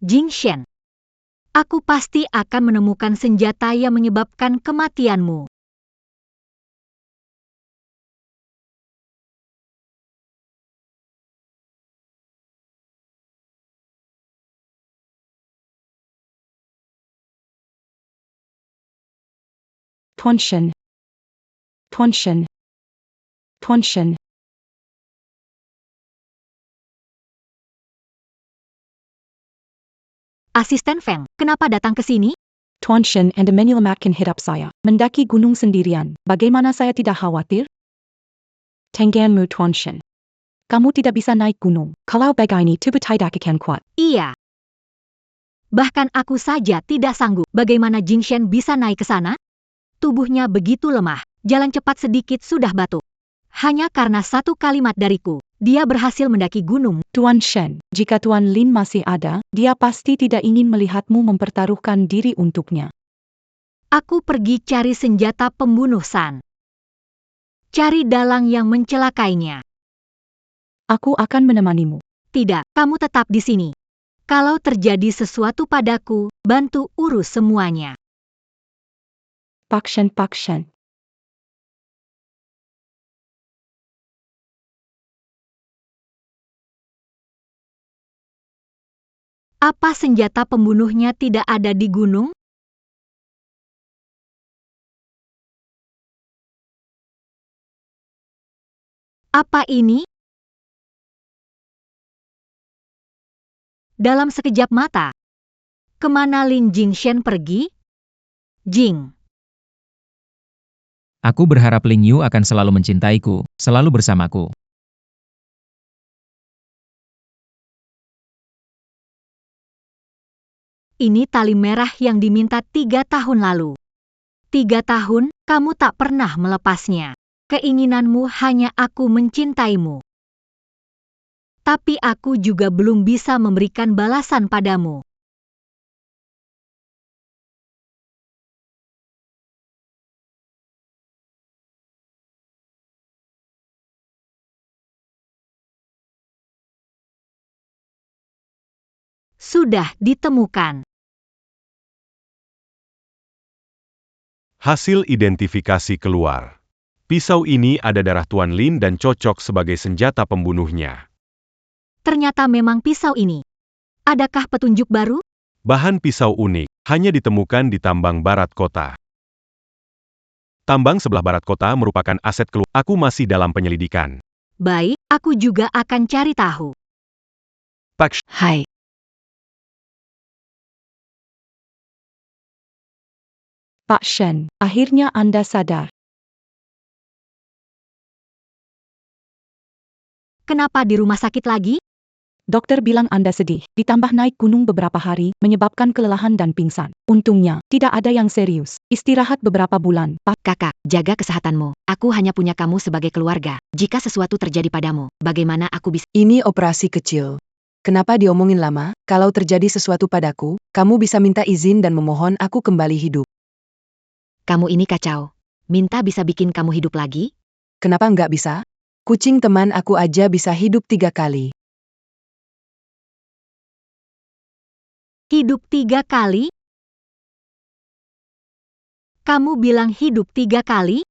Jing Shen, aku pasti akan menemukan senjata yang menyebabkan kematianmu. Tuan Shen. Tuan Shen. Tuan Shen. Asisten Feng, kenapa datang ke sini? Tuan Shen and Emmanuel makin hidup saya. Mendaki gunung sendirian. Bagaimana saya tidak khawatir? Tengganmu Tuan Shen. Kamu tidak bisa naik gunung. Kalau begini tubuh tidak akan kuat. Iya. Bahkan aku saja tidak sanggup. Bagaimana Jing Shen bisa naik ke sana? Tubuhnya begitu lemah. Jalan cepat sedikit sudah batuk. Hanya karena satu kalimat dariku, dia berhasil mendaki gunung. Tuan Shen, jika Tuan Lin masih ada, dia pasti tidak ingin melihatmu mempertaruhkan diri untuknya. Aku pergi cari senjata pembunuh San. Cari dalang yang mencelakainya. Aku akan menemanimu. Tidak, kamu tetap di sini. Kalau terjadi sesuatu padaku, bantu urus semuanya. Pak Shen, Pak Shen. Apa senjata pembunuhnya tidak ada di gunung? Apa ini? Dalam sekejap mata, kemana Lin Jingshen pergi? Jing. Aku berharap Ling Yu akan selalu mencintaiku, selalu bersamaku. Ini tali merah yang diminta 3 tahun lalu. 3 tahun, kamu tak pernah melepasnya. Keinginanmu hanya aku mencintaimu. Tapi aku juga belum bisa memberikan balasan padamu. Sudah ditemukan. Hasil identifikasi keluar. Pisau ini ada darah Tuan Lin dan cocok sebagai senjata pembunuhnya. Ternyata memang pisau ini. Adakah petunjuk baru? Bahan pisau unik, hanya ditemukan di tambang barat kota. Tambang sebelah barat kota merupakan aset keluarga. Aku masih dalam penyelidikan. Baik, aku juga akan cari tahu. Pak Hai. Pak Shen, akhirnya Anda sadar. Kenapa di rumah sakit lagi? Dokter bilang Anda sedih, ditambah naik gunung beberapa hari, menyebabkan kelelahan dan pingsan. Untungnya, tidak ada yang serius. Istirahat beberapa bulan, Pak. Kakak, jaga kesehatanmu. Aku hanya punya kamu sebagai keluarga. Jika sesuatu terjadi padamu, bagaimana aku bisa... Ini operasi kecil. Kenapa diomongin lama? Kalau terjadi sesuatu padaku, kamu bisa minta izin dan memohon aku kembali hidup. Kamu ini kacau. Minta bisa bikin kamu hidup lagi? Kenapa nggak bisa? Kucing teman aku aja bisa hidup 3 kali. Hidup 3 kali? Kamu bilang hidup 3 kali?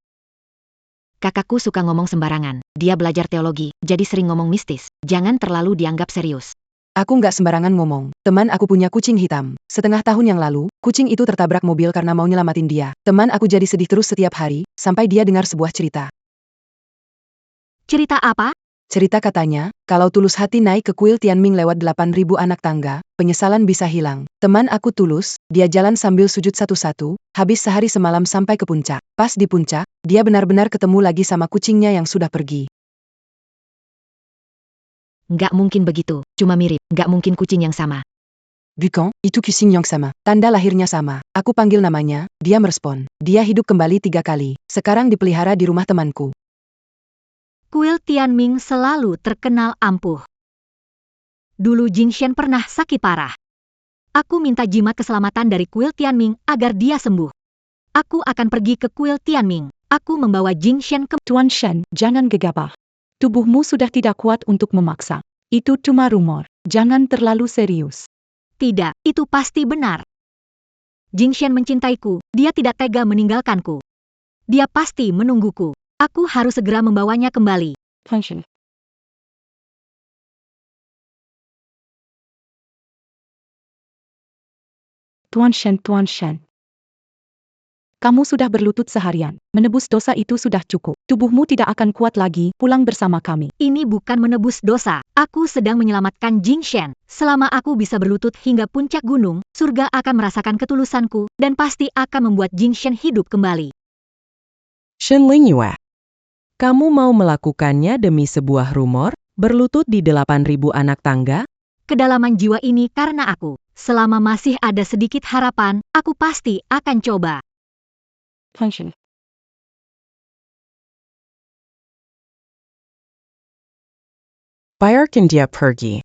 Kakakku suka ngomong sembarangan. Dia belajar teologi, jadi sering ngomong mistis. Jangan terlalu dianggap serius. Aku nggak sembarangan ngomong. Teman aku punya kucing hitam. Setengah tahun yang lalu, kucing itu tertabrak mobil karena mau nyelamatin dia. Teman aku jadi sedih terus setiap hari, sampai dia dengar sebuah cerita. Cerita apa? Cerita katanya, kalau tulus hati naik ke kuil Tianming lewat 8.000 anak tangga, penyesalan bisa hilang. Teman aku tulus, dia jalan sambil sujud satu-satu, habis sehari semalam sampai ke puncak. Pas di puncak, dia benar-benar ketemu lagi sama kucingnya yang sudah pergi. Nggak mungkin begitu, cuma mirip. Nggak mungkin kucing yang sama. Bukan, itu kucing yang sama. Tanda lahirnya sama. Aku panggil namanya, dia merespon. Dia hidup kembali 3 kali. Sekarang dipelihara di rumah temanku. Kuil Tianming selalu terkenal ampuh. Dulu Jingshen pernah sakit parah. Aku minta jimat keselamatan dari kuil Tianming agar dia sembuh. Aku akan pergi ke kuil Tianming. Aku membawa Jing Shen ke... Tuan Shen, jangan gegabah. Tubuhmu sudah tidak kuat untuk memaksa. Itu cuma rumor. Jangan terlalu serius. Tidak, itu pasti benar. Jing Shen mencintaiku, dia tidak tega meninggalkanku. Dia pasti menungguku. Aku harus segera membawanya kembali. Function. Tuan Shen. Kamu sudah berlutut seharian. Menebus dosa itu sudah cukup. Tubuhmu tidak akan kuat lagi. Pulang bersama kami. Ini bukan menebus dosa. Aku sedang menyelamatkan Jing Shen. Selama aku bisa berlutut hingga puncak gunung, surga akan merasakan ketulusanku dan pasti akan membuat Jing Shen hidup kembali. Shen Lingyue, kamu mau melakukannya demi sebuah rumor, berlutut di 8.000 anak tangga? Kedalaman jiwa ini karena aku. Selama masih ada sedikit harapan, aku pasti akan coba. Function. Biarkan dia pergi.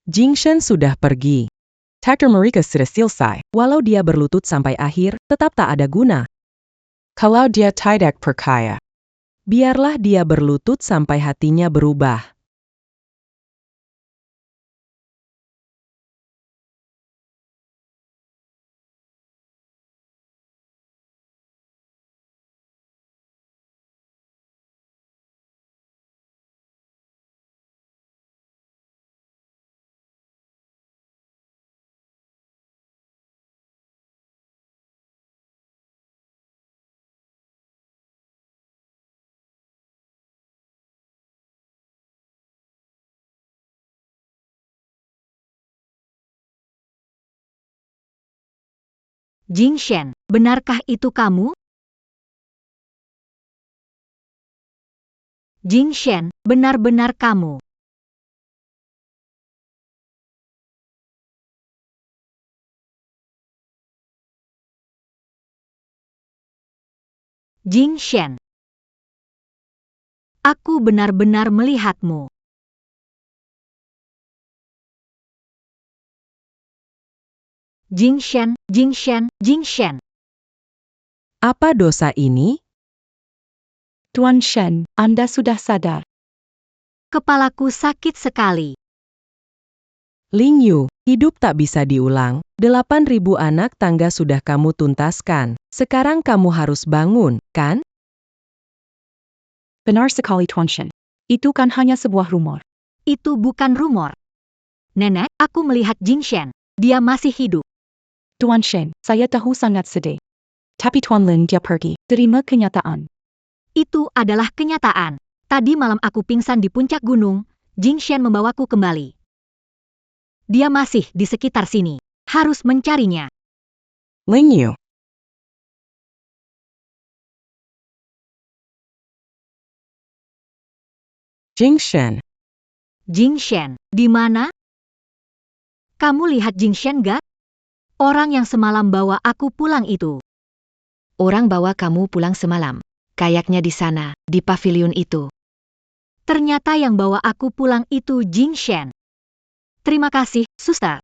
Jing Shen sudah pergi. Takdir mereka sudah selesai. Walau dia berlutut sampai akhir, tetap tak ada guna. Kalau dia tidak percaya, biarlah dia berlutut sampai hatinya berubah. Jing Shen, benarkah itu kamu? Jing Shen, benar-benar kamu. Jing Shen. Aku benar-benar melihatmu. Jing Shen. Apa dosa ini? Tuan Shen, Anda sudah sadar. Kepalaku sakit sekali. Lingyu, hidup tak bisa diulang. 8.000 anak tangga sudah kamu tuntaskan. Sekarang kamu harus bangun, kan? Benar sekali Tuan Shen. Itu kan hanya sebuah rumor. Itu bukan rumor. Nenek, aku melihat Jing Shen. Dia masih hidup. Tuan Shen, saya tahu sangat sedih. Tapi Tuan Lin dia pergi. Terima kenyataan. Itu adalah kenyataan. Tadi malam aku pingsan di puncak gunung, Jing Shen membawaku kembali. Dia masih di sekitar sini. Harus mencarinya. Lingyu. Jing Shen. Jing Shen, di mana? Kamu lihat Jing Shen gak? Orang yang semalam bawa aku pulang itu. Orang bawa kamu pulang semalam. Kayaknya di sana, di pavilion itu. Ternyata yang bawa aku pulang itu Jing Shen. Terima kasih, suster.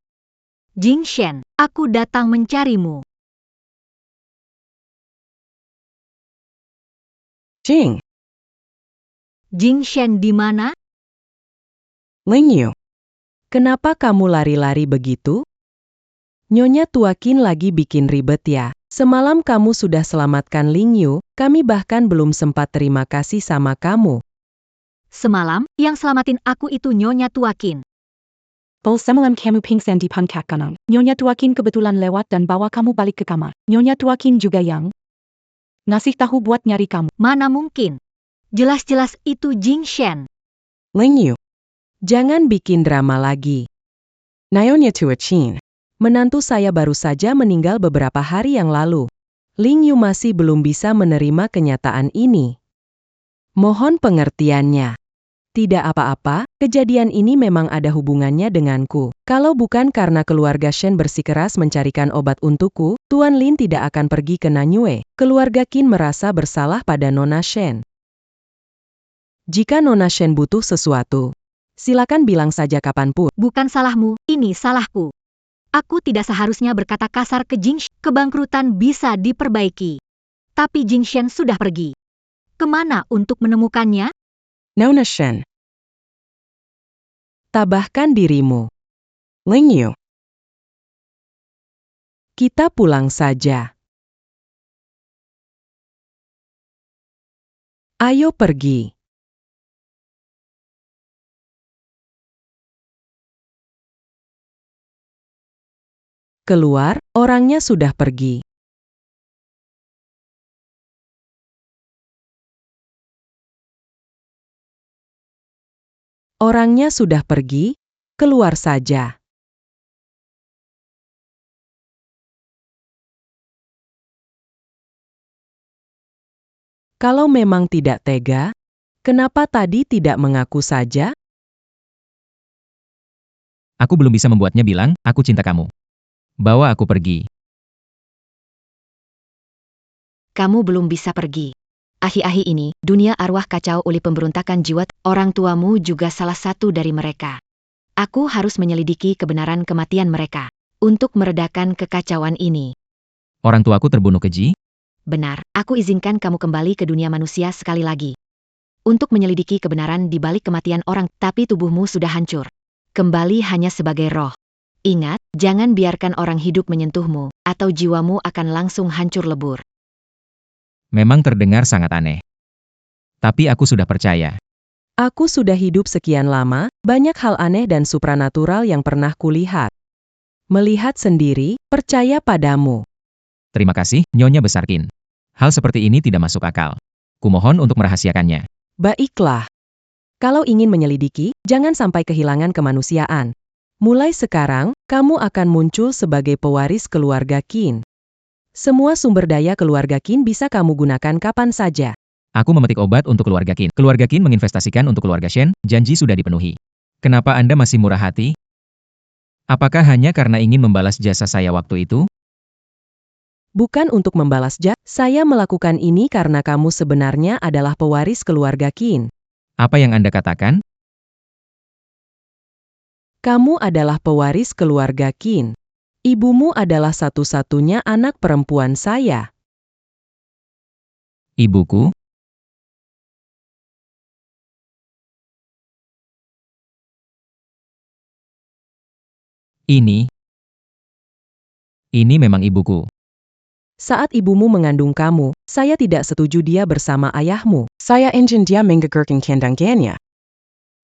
Jing Shen, aku datang mencarimu. Jing. Jing Shen di mana? Lingyu. Kenapa kamu lari-lari begitu? Nyonya Tuakin lagi bikin ribet ya. Semalam kamu sudah selamatkan Lingyu, kami bahkan belum sempat terima kasih sama kamu. Semalam, yang selamatin aku itu Nyonya Tuakin. Bol semalam kamu pingsan di puncak gunung. Nyonya Tuakin kebetulan lewat dan bawa kamu balik ke kamar. Nyonya Tuakin juga yang ngasih tahu buat nyari kamu. Mana mungkin? Jelas-jelas itu Jing Shen. Lingyu. Jangan bikin drama lagi. Nyonya Tuakin. Menantu saya baru saja meninggal beberapa hari yang lalu. Lingyu masih belum bisa menerima kenyataan ini. Mohon pengertiannya. Tidak apa-apa, kejadian ini memang ada hubungannya denganku. Kalau bukan karena keluarga Shen bersikeras mencarikan obat untukku, Tuan Lin tidak akan pergi ke Nanyue. Keluarga Qin merasa bersalah pada Nona Shen. Jika Nona Shen butuh sesuatu, silakan bilang saja kapanpun. Bukan salahmu, ini salahku. Aku tidak seharusnya berkata kasar ke Jingshan. Kebangkrutan bisa diperbaiki. Tapi Jingshan sudah pergi. Kemana untuk menemukannya? Nona Shen. Tabahkan dirimu. Ling Yu. Kita pulang saja. Ayo pergi. Keluar, orangnya sudah pergi. Orangnya sudah pergi, keluar saja. Kalau memang tidak tega, kenapa tadi tidak mengaku saja? Aku belum bisa membuatnya bilang, aku cinta kamu. Bawa aku pergi. Kamu belum bisa pergi. Akhir-akhir ini, dunia arwah kacau oleh pemberontakan jiwa. Orang tuamu juga salah satu dari mereka. Aku harus menyelidiki kebenaran kematian mereka. Untuk meredakan kekacauan ini. Orang tuaku terbunuh keji? Benar, aku izinkan kamu kembali ke dunia manusia sekali lagi. Untuk menyelidiki kebenaran di balik kematian orang, tapi tubuhmu sudah hancur. Kembali hanya sebagai roh. Ingat, jangan biarkan orang hidup menyentuhmu, atau jiwamu akan langsung hancur lebur. Memang terdengar sangat aneh. Tapi aku sudah percaya. Aku sudah hidup sekian lama, banyak hal aneh dan supranatural yang pernah kulihat. Melihat sendiri, percaya padamu. Terima kasih, Nyonya Besarkin. Hal seperti ini tidak masuk akal. Kumohon untuk merahasiakannya. Baiklah. Kalau ingin menyelidiki, jangan sampai kehilangan kemanusiaan. Mulai sekarang, kamu akan muncul sebagai pewaris keluarga Qin. Semua sumber daya keluarga Qin bisa kamu gunakan kapan saja. Aku memetik obat untuk keluarga Qin. Keluarga Qin menginvestasikan untuk keluarga Shen, janji sudah dipenuhi. Kenapa Anda masih murah hati? Apakah hanya karena ingin membalas jasa saya waktu itu? Bukan untuk membalas jasa, saya melakukan ini karena kamu sebenarnya adalah pewaris keluarga Qin. Apa yang Anda katakan? Kamu adalah pewaris keluarga Qin. Ibumu adalah satu-satunya anak perempuan saya. Ibuku? Ini memang ibuku. Saat ibumu mengandung kamu, saya tidak setuju dia bersama ayahmu. Saya ingin dia menggugurkan kandungannya.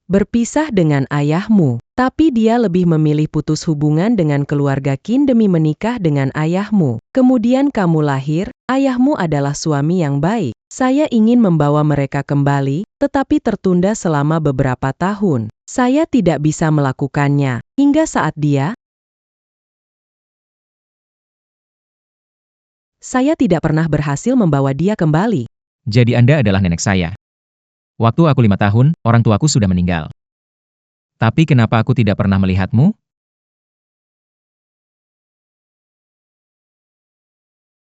Berpisah dengan ayahmu, tapi dia lebih memilih putus hubungan dengan keluarga Qin demi menikah dengan ayahmu. Kemudian kamu lahir, ayahmu adalah suami yang baik. Saya ingin membawa mereka kembali, tetapi tertunda selama beberapa tahun. Saya tidak bisa melakukannya, hingga saat saya tidak pernah berhasil membawa dia kembali. Jadi Anda adalah nenek saya. Waktu aku 5 tahun, orang tuaku sudah meninggal. Tapi kenapa aku tidak pernah melihatmu?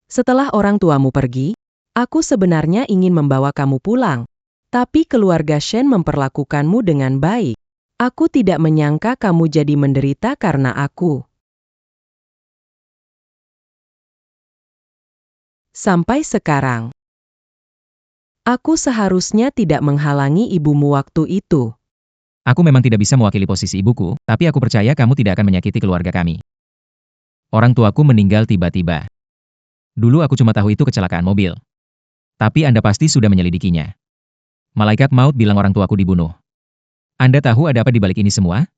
Setelah orang tuamu pergi, aku sebenarnya ingin membawa kamu pulang. Tapi keluarga Shen memperlakukanmu dengan baik. Aku tidak menyangka kamu jadi menderita karena aku. Sampai sekarang. Aku seharusnya tidak menghalangi ibumu waktu itu. Aku memang tidak bisa mewakili posisi ibuku, tapi aku percaya kamu tidak akan menyakiti keluarga kami. Orang tuaku meninggal tiba-tiba. Dulu aku cuma tahu itu kecelakaan mobil. Tapi Anda pasti sudah menyelidikinya. Malaikat maut bilang orang tuaku dibunuh. Anda tahu ada apa di balik ini semua?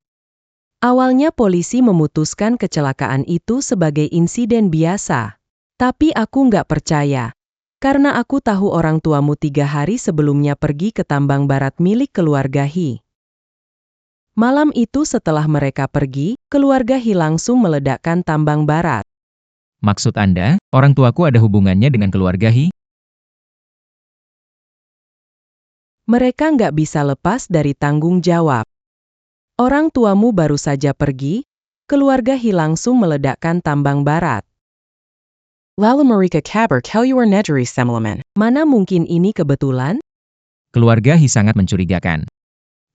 Awalnya polisi memutuskan kecelakaan itu sebagai insiden biasa. Tapi aku nggak percaya. Karena aku tahu orang tuamu 3 hari sebelumnya pergi ke tambang barat milik keluarga He. Malam itu setelah mereka pergi, keluarga He langsung meledakkan tambang barat. Maksud Anda, orang tuaku ada hubungannya dengan keluarga He? Mereka nggak bisa lepas dari tanggung jawab. Orang tuamu baru saja pergi, keluarga He langsung meledakkan tambang barat. Lalu mereka kabar keluar negeri semalaman. Mana mungkin ini kebetulan? Keluarga He sangat mencurigakan.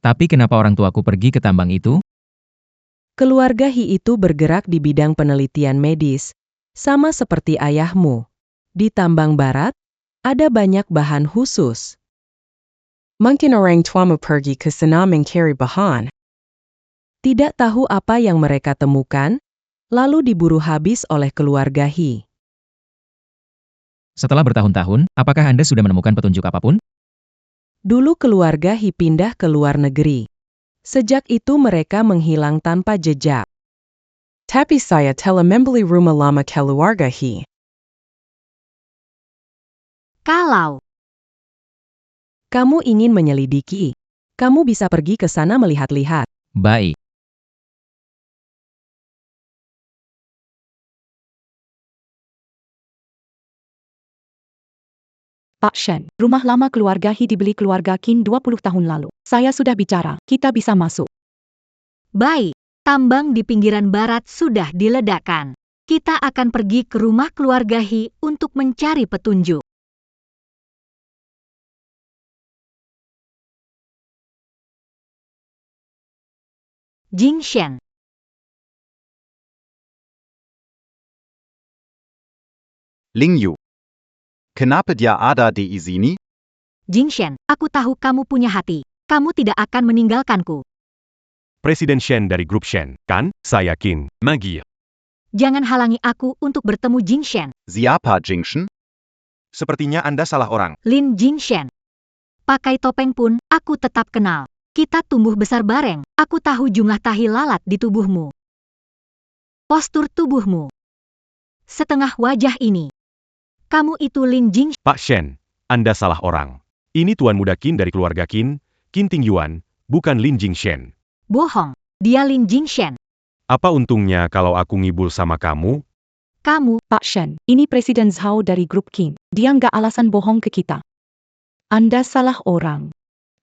Tapi kenapa orang tuaku pergi ke tambang itu? Keluarga He itu bergerak di bidang penelitian medis, sama seperti ayahmu. Di tambang barat, ada banyak bahan khusus. Mungkin orang tuamu pergi ke sana mencari bahan. Tidak tahu apa yang mereka temukan, lalu diburu habis oleh keluarga He. Setelah bertahun-tahun, apakah Anda sudah menemukan petunjuk apapun? Dulu keluarga He pindah ke luar negeri. Sejak itu mereka menghilang tanpa jejak. Tapi saya telah membeli rumah lama keluarga He. Kalau Kamu ingin menyelidiki, kamu bisa pergi ke sana melihat-lihat. Baik. Pak Shen, rumah lama keluarga He dibeli keluarga Qin 20 tahun lalu. Saya sudah bicara, kita bisa masuk. baik, tambang di pinggiran barat sudah diledakkan. Kita akan pergi ke rumah keluarga He untuk mencari petunjuk. Jing Shen, Ling Yu. Kenapa dia ada di sini? Jing Shen, aku tahu kamu punya hati. Kamu tidak akan meninggalkanku. Presiden Shen dari grup Shen, kan? Saya Qin. Mingir. Jangan halangi aku untuk bertemu Jing Shen. Siapa Jingshen? Sepertinya Anda salah orang. Lin Jing Shen. Pakai topeng pun, aku tetap kenal. Kita tumbuh besar bareng. Aku tahu jumlah tahi lalat di tubuhmu. Postur tubuhmu. Setengah wajah ini. Kamu itu Lin Jing. Pak Shen, Anda salah orang. Ini Tuan Muda Qin dari keluarga Qin, Qin Tingyuan, bukan Lin Jingshen. Bohong. Dia Lin Jing Shen. Apa untungnya kalau aku ngibul sama kamu? Kamu, Pak Shen, ini Presiden Zhao dari grup Qin. Dia nggak alasan bohong ke kita. Anda salah orang.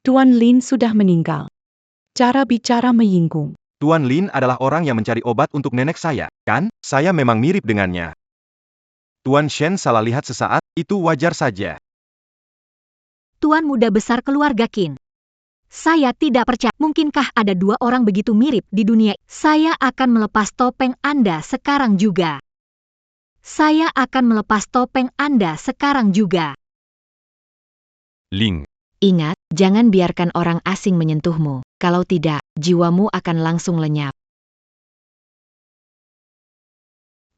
Tuan Lin sudah meninggal. Cara bicara menyinggung. Tuan Lin adalah orang yang mencari obat untuk nenek saya, kan? Saya memang mirip dengannya. Tuan Shen salah lihat sesaat, itu wajar saja. Tuan muda besar keluarga Qin. Saya tidak percaya. Mungkinkah ada dua orang begitu mirip di dunia? Saya akan melepas topeng Anda sekarang juga. Saya akan melepas topeng Anda sekarang juga. Ling. Ingat, jangan biarkan orang asing menyentuhmu. Kalau tidak, jiwamu akan langsung lenyap.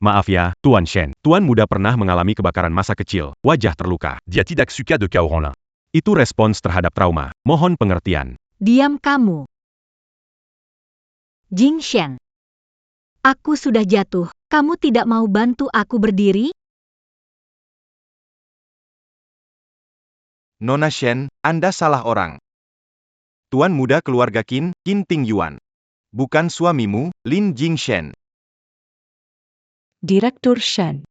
Maaf ya, Tuan Shen. Tuan Muda pernah mengalami kebakaran masa kecil, wajah terluka. Dia tidak suka de Kaoranlin. Itu respons terhadap trauma. Mohon pengertian. Diam kamu. Jing Shen. Aku sudah jatuh. Kamu tidak mau bantu aku berdiri? Nona Shen, Anda salah orang. Tuan muda keluarga Qin, Qin Tingyuan. Bukan suamimu, Lin Jingshen. Direktur Shen.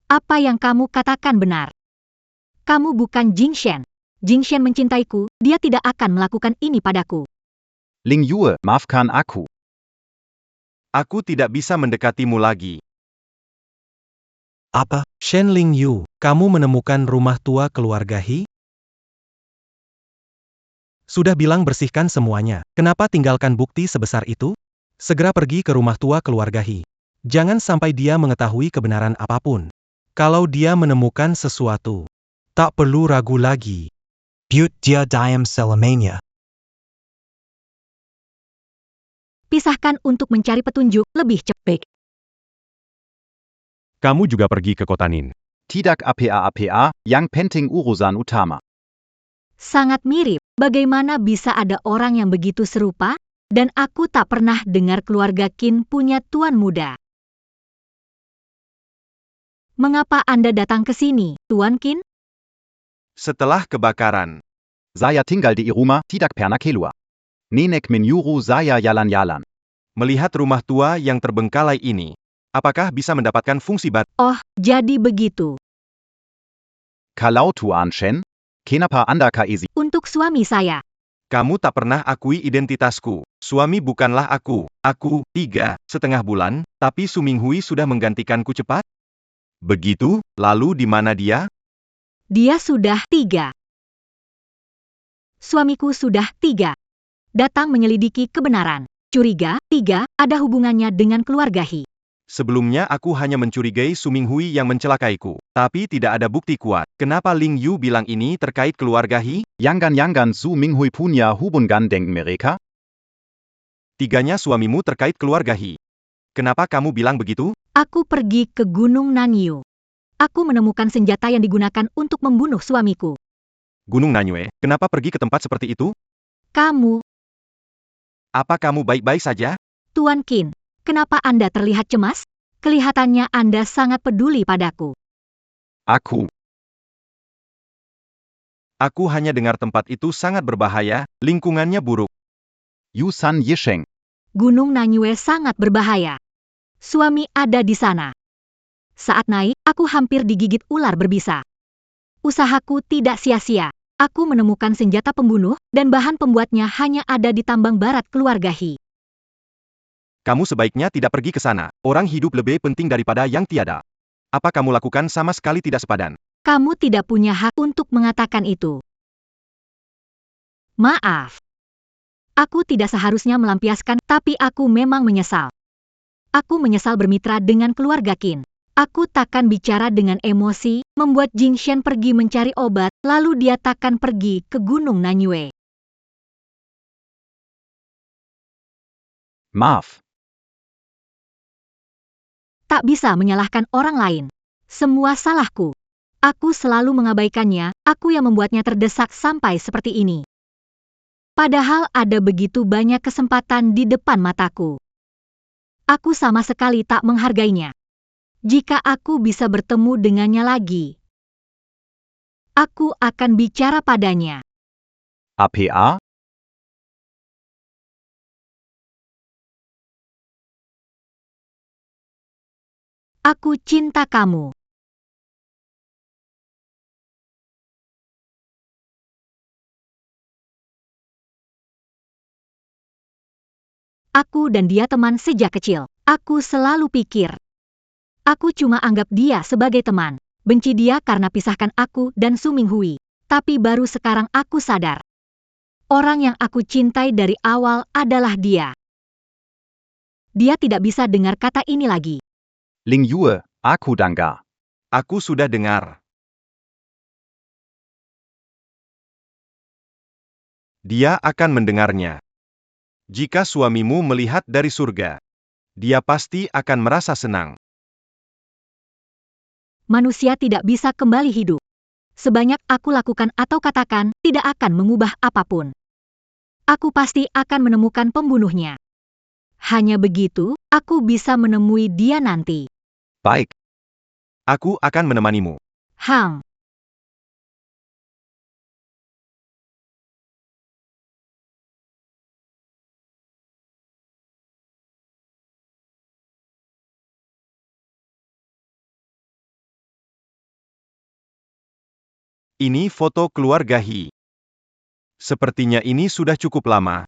Apa yang kamu katakan benar. Kamu bukan Jing Shen. Jing Shen mencintaiku, dia tidak akan melakukan ini padaku. Ling Yue, maafkan aku. Aku tidak bisa mendekatimu lagi. Apa? Shen Ling Yu, kamu menemukan rumah tua keluarga He? Sudah bilang bersihkan semuanya, kenapa tinggalkan bukti sebesar itu? Segera pergi ke rumah tua keluarga He. Jangan sampai dia mengetahui kebenaran apapun. Kalau dia menemukan sesuatu, tak perlu ragu lagi. Butte dia diam selamanya. Pisahkan untuk mencari petunjuk lebih cepat. Kamu juga pergi ke kota Nin. Tidak apa-apa, yang penting urusan utama. Sangat mirip. Bagaimana bisa ada orang yang begitu serupa? Dan aku tak pernah dengar keluarga Qin punya tuan muda. Mengapa Anda datang ke sini, Tuan Qin? Setelah kebakaran, Saya tinggal di rumah, tidak pernah keluar. Nenek menyuruh saya jalan-jalan. melihat rumah tua yang terbengkalai ini, apakah bisa mendapatkan fungsi bat? Oh, jadi begitu. Kalau Tuan Shen, kenapa Anda ke sini? Untuk suami saya. Kamu tak pernah akui identitasku. Suami bukanlah aku. Aku, 3,5 bulan, tapi Su Minghui sudah menggantikanku cepat? Begitu, lalu di mana dia? Dia sudah 3. Suamiku sudah 3. datang menyelidiki kebenaran. Curiga, 3, ada hubungannya dengan keluarga He. Sebelumnya aku hanya mencurigai Su Minghui yang mencelakaiku. Tapi tidak ada bukti kuat. Kenapa Ling Yu bilang ini terkait keluarga He? Yangan Su Minghui punya hubungan dengan mereka? Tiganya suamimu terkait keluarga He. Kenapa kamu bilang begitu? Aku pergi ke Gunung Nanyue. Aku menemukan senjata yang digunakan untuk membunuh suamiku. Gunung Nanyue, kenapa pergi ke tempat seperti itu? Kamu, Apa kamu baik-baik saja? Tuan Qin, kenapa Anda terlihat cemas? Kelihatannya Anda sangat peduli padaku. Aku hanya dengar tempat itu sangat berbahaya, lingkungannya buruk. Yusan Yisheng. Gunung Nanyue sangat berbahaya. Suami ada di sana. Saat naik, aku hampir digigit ular berbisa. Usahaku tidak sia-sia. Aku menemukan senjata pembunuh, dan bahan pembuatnya hanya ada di tambang barat keluarga He. Kamu sebaiknya tidak pergi ke sana. Orang hidup lebih penting daripada yang tiada. Apa kamu lakukan sama sekali tidak sepadan. Kamu tidak punya hak untuk mengatakan itu. Maaf. Aku tidak seharusnya melampiaskan, tapi aku memang menyesal. Aku menyesal bermitra dengan keluarga Qin. Aku takkan bicara dengan emosi, membuat Jing Shen pergi mencari obat, lalu dia takkan pergi ke Gunung Nanyue. Maaf. Tak bisa menyalahkan orang lain. Semua salahku. Aku selalu mengabaikannya, aku yang membuatnya terdesak sampai seperti ini. Padahal ada begitu banyak kesempatan di depan mataku. Aku sama sekali tak menghargainya. Jika aku bisa bertemu dengannya lagi, aku akan bicara padanya. APA? Aku cinta kamu. Aku dan dia teman sejak kecil. Aku selalu pikir, aku cuma anggap dia sebagai teman. Benci dia karena pisahkan aku dan Su Minghui. Tapi baru sekarang aku sadar. Orang yang aku cintai dari awal adalah dia. Dia tidak bisa dengar kata ini lagi. Ling Yue, aku dangga. Aku sudah dengar. Dia akan mendengarnya. Jika suamimu melihat dari surga, dia pasti akan merasa senang. Manusia tidak bisa kembali hidup. Sebanyak aku lakukan atau katakan, tidak akan mengubah apapun. Aku pasti akan menemukan pembunuhnya. Hanya begitu, aku bisa menemui dia nanti. Baik. Aku akan menemanimu. Hang. Ini foto keluarga He. Sepertinya ini sudah cukup lama.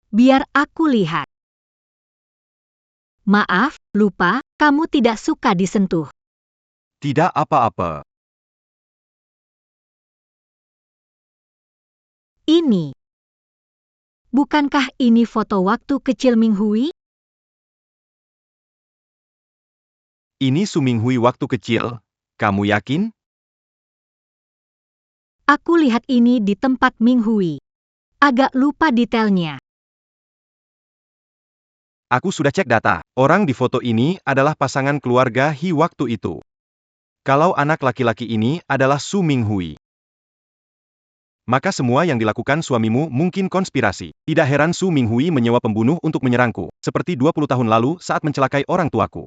Biar aku lihat. Maaf, lupa, kamu tidak suka disentuh. Tidak apa-apa. Ini. Bukankah ini foto waktu kecil Minghui? Ini Su Minghui waktu kecil. Kamu yakin? Aku lihat ini di tempat Minghui. Agak lupa detailnya. Aku sudah cek data. Orang di foto ini adalah pasangan keluarga He waktu itu. Kalau anak laki-laki ini adalah Su Minghui, maka semua yang dilakukan suamimu mungkin konspirasi. Tidak heran Su Minghui menyewa pembunuh untuk menyerangku, seperti 20 tahun lalu saat mencelakai orang tuaku.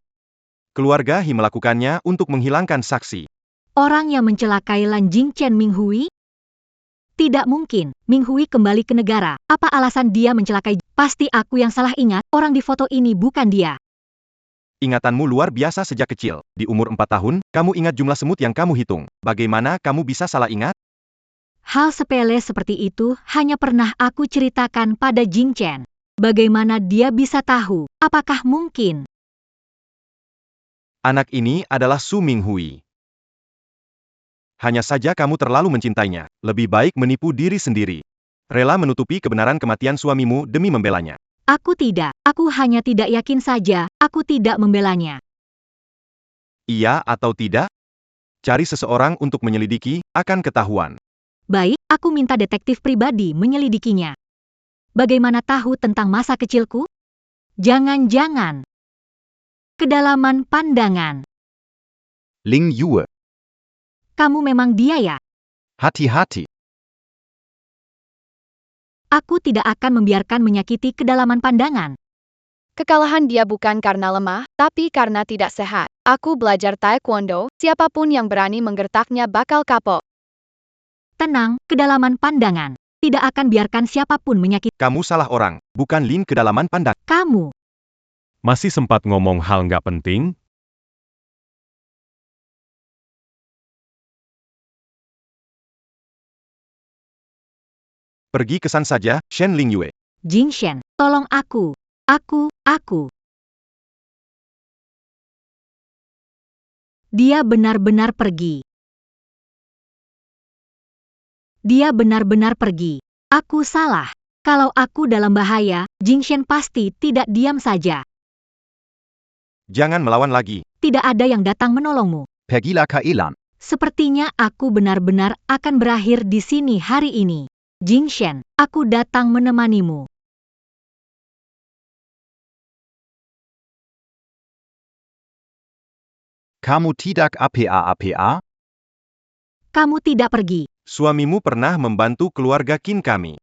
Keluarga He melakukannya untuk menghilangkan saksi. Orang yang mencelakai Lan Jingchen Minghui? Tidak mungkin, Minghui kembali ke negara. Apa alasan dia mencelakai? Pasti aku yang salah ingat, orang di foto ini bukan dia. Ingatanmu luar biasa sejak kecil. Di umur 4 tahun, kamu ingat jumlah semut yang kamu hitung. Bagaimana kamu bisa salah ingat? Hal sepele seperti itu hanya pernah aku ceritakan pada Jingchen. Bagaimana dia bisa tahu? Apakah mungkin? Anak ini adalah Su Minghui. Hanya saja kamu terlalu mencintainya. Lebih baik menipu diri sendiri. Rela menutupi kebenaran kematian suamimu demi membelanya. Aku tidak. Aku hanya tidak yakin saja. Aku tidak membelanya. Iya atau tidak? Cari seseorang untuk menyelidiki, akan ketahuan. Baik, aku minta detektif pribadi menyelidikinya. Bagaimana tahu tentang masa kecilku? Jangan-jangan. Kedalaman pandangan. Ling Yue. Kamu memang dia ya? Hati-hati. Aku tidak akan membiarkan menyakiti kedalaman pandangan. Kekalahan dia bukan karena lemah, tapi karena tidak sehat. Aku belajar taekwondo, siapapun yang berani menggertaknya bakal kapok. Tenang, kedalaman pandangan. Tidak akan biarkan siapapun menyakiti Kamu salah orang, bukan Lin kedalaman pandang. kamu. Masih sempat ngomong hal nggak penting? Pergi ke sana saja, Shen Lingyue. Jingshen, tolong aku. Aku. Dia benar-benar pergi. Dia benar-benar pergi. Aku salah. Kalau aku dalam bahaya, Jingshen pasti tidak diam saja. Jangan melawan lagi. Tidak ada yang datang menolongmu. Pergilah ke Elan. Sepertinya aku benar-benar akan berakhir di sini hari ini. Jingshen, aku datang menemanimu. Kamu tidak apa-apa? Kamu tidak pergi. Suamimu pernah membantu keluarga Qin kami.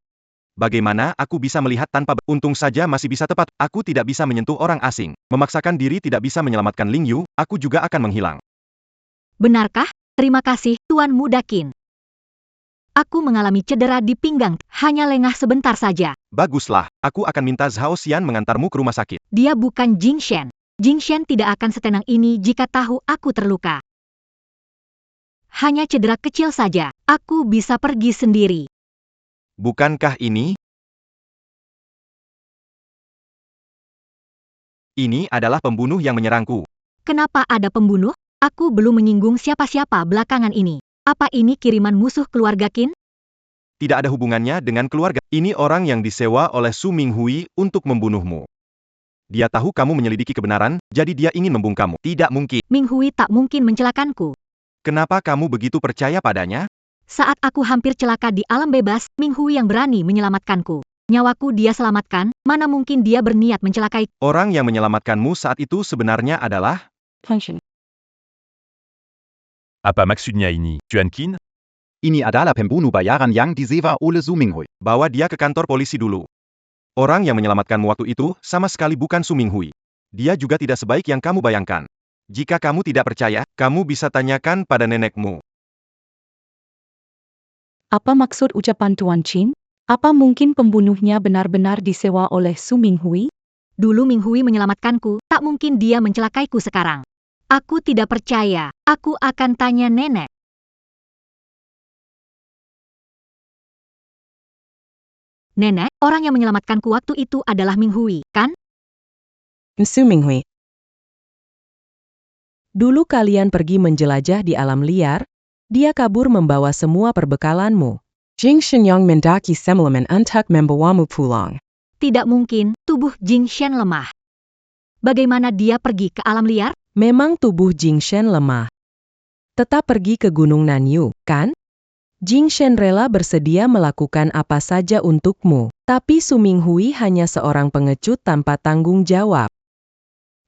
Bagaimana aku bisa melihat tanpa untung saja masih bisa tepat. Aku tidak bisa menyentuh orang asing. Memaksakan diri tidak bisa menyelamatkan Ling Yu, aku juga akan menghilang. Benarkah? Terima kasih, Tuan Muda Qin. Aku mengalami cedera di pinggang, hanya lengah sebentar saja. Baguslah, aku akan minta Zhao Xian mengantarmu ke rumah sakit. Dia bukan Jingshen. Jingshen tidak akan setenang ini jika tahu aku terluka. Hanya cedera kecil saja, aku bisa pergi sendiri. Bukankah ini? Ini adalah pembunuh yang menyerangku. Kenapa ada pembunuh? Aku belum menyinggung siapa-siapa belakangan ini. Apa ini kiriman musuh keluarga Qin? Tidak ada hubungannya dengan keluarga. Ini orang yang disewa oleh Su Minghui untuk membunuhmu. Dia tahu kamu menyelidiki kebenaran, jadi dia ingin membungkamu. Tidak mungkin. Minghui tak mungkin mencelakanku. Kenapa kamu begitu percaya padanya? Saat aku hampir celaka di alam bebas, Minghui yang berani menyelamatkanku. Nyawaku dia selamatkan, mana mungkin dia berniat mencelakai. Orang yang menyelamatkanmu saat itu sebenarnya adalah... Function. Apa maksudnya ini, Tuan Qin? Ini adalah pembunuh bayaran yang disewa oleh Su Minghui. Bawa dia ke kantor polisi dulu. Orang yang menyelamatkanmu waktu itu, sama sekali bukan Su Minghui. Dia juga tidak sebaik yang kamu bayangkan. Jika kamu tidak percaya, kamu bisa tanyakan pada nenekmu. Apa maksud ucapan Tuan Qin? Apa mungkin pembunuhnya benar-benar disewa oleh Su Minghui? Dulu Minghui menyelamatkanku, tak mungkin dia mencelakaiku sekarang. Aku tidak percaya, aku akan tanya nenek. Nenek, orang yang menyelamatkanku waktu itu adalah Minghui, kan? Su Minghui. Dulu kalian pergi menjelajah di alam liar, dia kabur membawa semua perbekalanmu. Jing Shenyang mendaki semalaman untuk membawamu pulang. Tidak mungkin, tubuh Jingshen lemah. Bagaimana dia pergi ke alam liar? Memang tubuh Jingshen lemah. Tetap pergi ke Gunung Nanyu, kan? Jingshen rela bersedia melakukan apa saja untukmu, tapi Su Minghui hanya seorang pengecut tanpa tanggung jawab.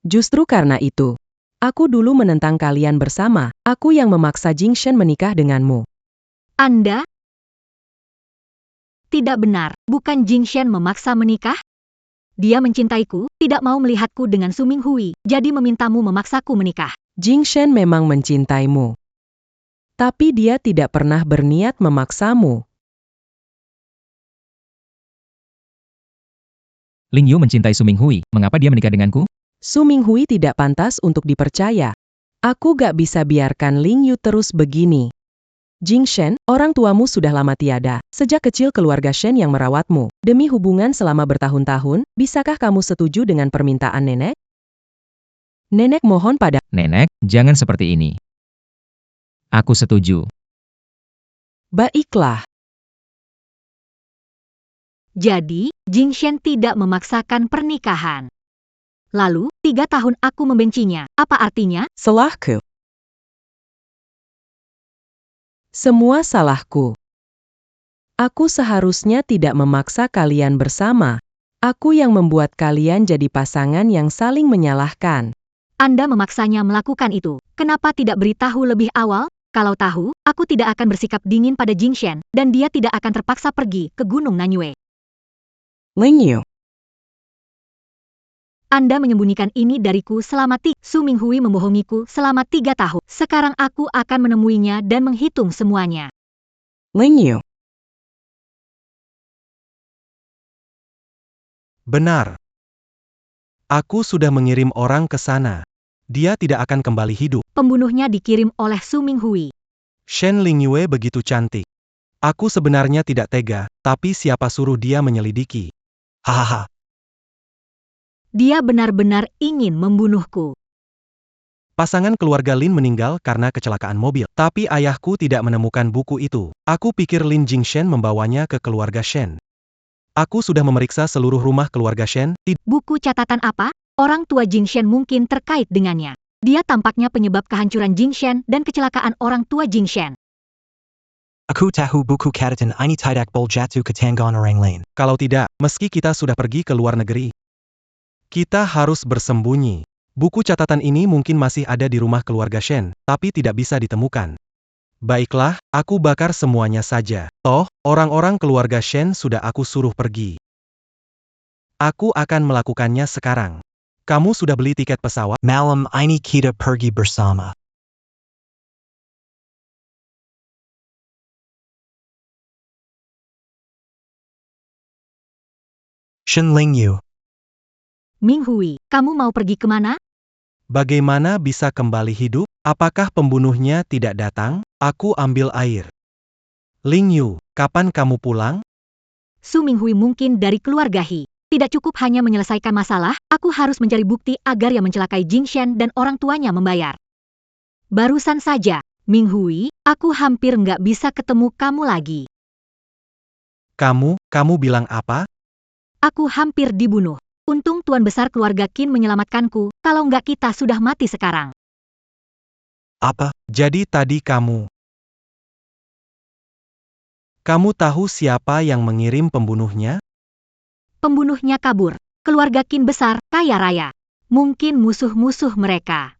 Justru karena itu, aku dulu menentang kalian bersama, aku yang memaksa Jingshen menikah denganmu. Anda? Tidak benar, bukan Jingshen memaksa menikah? Dia mencintaiku, tidak mau melihatku dengan Su Minghui, jadi memintamu memaksaku menikah. Jingshen memang mencintaimu. Tapi dia tidak pernah berniat memaksamu. Ling Yu mencintai Su Minghui, mengapa dia menikah denganku? Su Minghui tidak pantas untuk dipercaya. Aku gak bisa biarkan Ling Yu terus begini. Jingshen, orang tuamu sudah lama tiada. Sejak kecil keluarga Shen yang merawatmu. Demi hubungan selama bertahun-tahun, bisakah kamu setuju dengan permintaan nenek? Nenek mohon pada... Nenek, jangan seperti ini. Aku setuju. Baiklah, Jadi, Jingshen tidak memaksakan pernikahan. Lalu, 3 tahun aku membencinya. Apa artinya? salahku. Semua salahku. Aku seharusnya tidak memaksa kalian bersama. Aku yang membuat kalian jadi pasangan yang saling menyalahkan. Anda memaksanya melakukan itu. Kenapa tidak beritahu lebih awal? Kalau tahu, aku tidak akan bersikap dingin pada Jingshen, dan dia tidak akan terpaksa pergi ke Gunung Nanyue. Lingyu, Anda menyembunyikan ini dariku selama Su Minghui membohongiku selama 3 tahun. Sekarang aku akan menemuinya dan menghitung semuanya. Lingyu, Benar. Aku sudah mengirim orang ke sana. Dia tidak akan kembali hidup. Pembunuhnya dikirim oleh Su Minghui. Shen Lingyue begitu cantik. Aku sebenarnya tidak tega, tapi siapa suruh dia menyelidiki? Hahaha. Dia benar-benar ingin membunuhku. Pasangan keluarga Lin meninggal karena kecelakaan mobil. Tapi ayahku tidak menemukan buku itu. Aku pikir Lin Jingshen membawanya ke keluarga Shen. Aku sudah memeriksa seluruh rumah keluarga Shen. Buku catatan apa? Orang tua Jingshen mungkin terkait dengannya. Dia tampaknya penyebab kehancuran Jingshen dan kecelakaan orang tua Jingshen. Aku tahu buku catatan ini tidak jatuh ke tangan orang lain. Kalau tidak, meski kita sudah pergi ke luar negeri, kita harus bersembunyi. Buku catatan ini mungkin masih ada di rumah keluarga Shen, tapi tidak bisa ditemukan. Baiklah, aku bakar semuanya saja. Toh, orang-orang keluarga Shen sudah aku suruh pergi. Aku akan melakukannya sekarang. Kamu sudah beli tiket pesawat? Malam ini kita pergi bersama. Shen Lingyu, Minghui, kamu mau pergi kemana? Bagaimana bisa kembali hidup? Apakah pembunuhnya tidak datang? Aku ambil air. Lingyu, kapan kamu pulang? Su Minghui mungkin dari keluarga He. Tidak cukup hanya menyelesaikan masalah, aku harus mencari bukti agar yang mencelakai Jingshen dan orang tuanya membayar. Barusan saja, Minghui, aku hampir nggak bisa ketemu kamu lagi. Kamu bilang apa? Aku hampir dibunuh. Untung Tuan Besar keluarga Qin menyelamatkanku, kalau nggak kita sudah mati sekarang. apa? Jadi tadi kamu tahu siapa yang mengirim pembunuhnya? Pembunuhnya kabur. Keluarga Qin besar, kaya raya. Mungkin musuh-musuh mereka.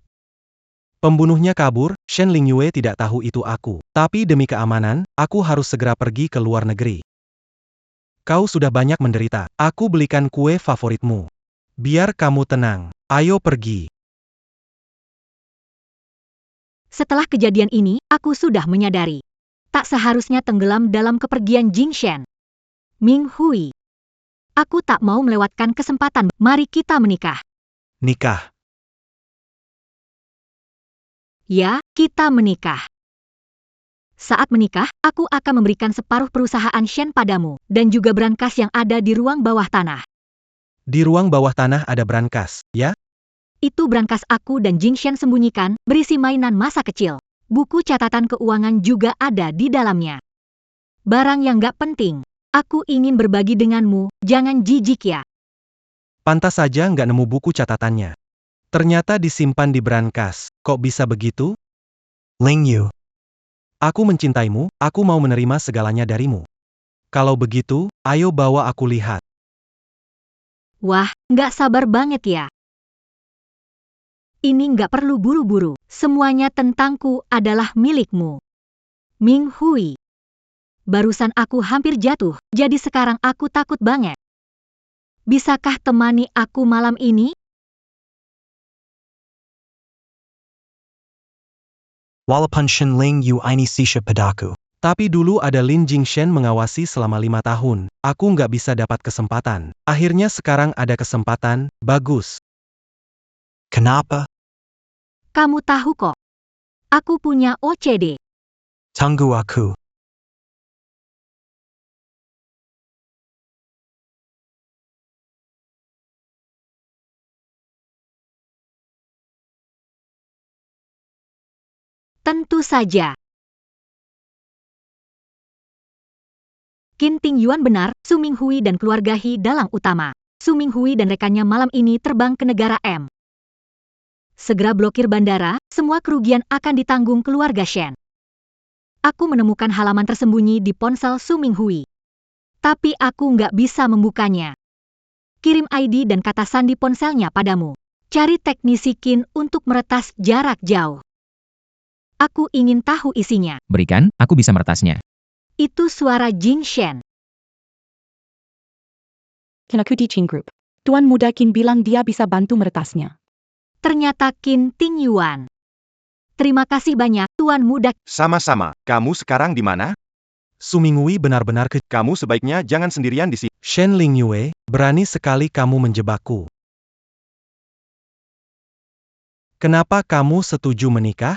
Pembunuhnya kabur, Shen Lingyue tidak tahu itu aku. Tapi demi keamanan, aku harus segera pergi ke luar negeri. Kau sudah banyak menderita. Aku belikan kue favoritmu. Biar kamu tenang. Ayo pergi. Setelah kejadian ini, aku sudah menyadari. Tak seharusnya tenggelam dalam kepergian Jingshen. Minghui. Aku tak mau melewatkan kesempatan. Mari kita menikah. Nikah. Ya, kita menikah. Saat menikah, aku akan memberikan separuh perusahaan Shen padamu, dan juga brankas yang ada di ruang bawah tanah. Di ruang bawah tanah ada brankas, ya? Itu brankas aku dan Jingshen sembunyikan, berisi mainan masa kecil. Buku catatan keuangan juga ada di dalamnya. Barang yang gak penting. Aku ingin berbagi denganmu, jangan jijik ya. Pantas saja nggak nemu buku catatannya. Ternyata disimpan di brankas. Kok bisa begitu? Lingyu, Aku mencintaimu, aku mau menerima segalanya darimu. Kalau begitu, ayo bawa aku lihat. Wah, nggak sabar banget ya. Ini nggak perlu buru-buru, semuanya tentangku adalah milikmu. Minghui. Barusan aku hampir jatuh, jadi sekarang aku takut banget. Bisakah temani aku malam ini? walaupun Shen Lingyu ini sisha padaku. Tapi dulu ada Lin Jingshen mengawasi selama 5 tahun. Aku nggak bisa dapat kesempatan. Akhirnya sekarang ada kesempatan, bagus. Kenapa? Kamu tahu kok. Aku punya OCD. Tunggu aku. Tentu saja. Qin Ting Yuan benar, Su Minghui dan keluarga He dalang utama. Su Minghui dan rekannya malam ini terbang ke negara M. Segera blokir bandara, semua kerugian akan ditanggung keluarga Shen. Aku menemukan halaman tersembunyi di ponsel Su Minghui. Tapi aku nggak bisa membukanya. Kirim ID dan kata sandi ponselnya padamu. Cari teknisi Qin untuk meretas jarak jauh. Aku ingin tahu isinya. Berikan, aku bisa meretasnya. Itu suara Jing Shen. Kinaku di Qin Group. Tuan Muda Qin bilang dia bisa bantu meretasnya. Ternyata Qin Ting Yuan. Terima kasih banyak, Tuan Muda. Sama-sama. Kamu sekarang di mana? Su Minghui benar-benar ke... Kamu sebaiknya jangan sendirian di sini. Shen Lingyue, berani sekali kamu menjebakku. Kenapa kamu setuju menikah?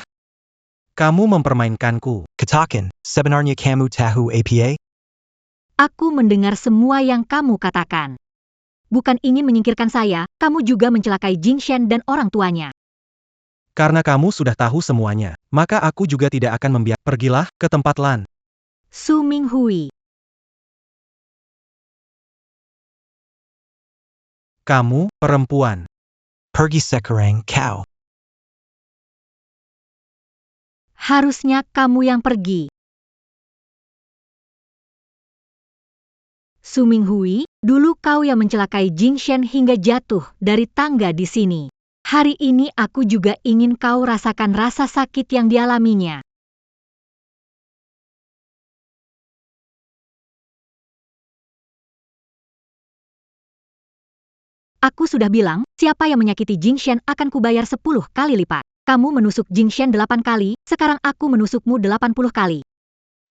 Kamu mempermainkanku. Katakan, sebenarnya kamu tahu apa? Aku mendengar semua yang kamu katakan. Bukan ingin menyingkirkan saya, kamu juga mencelakai Jing Shen dan orang tuanya. Karena kamu sudah tahu semuanya, maka aku juga tidak akan membiarkan. Pergilah ke tempat Lan. Su Minghui. Kamu, perempuan. Pergi sekarang, kau. Harusnya kamu yang pergi. Su Minghui, dulu kau yang mencelakai Jing Shen hingga jatuh dari tangga di sini. Hari ini aku juga ingin kau rasakan rasa sakit yang dialaminya. Aku sudah bilang, siapa yang menyakiti Jing Shen akan kubayar 10 kali lipat. Kamu menusuk Jing Shen 8 kali, sekarang aku menusukmu 80 kali.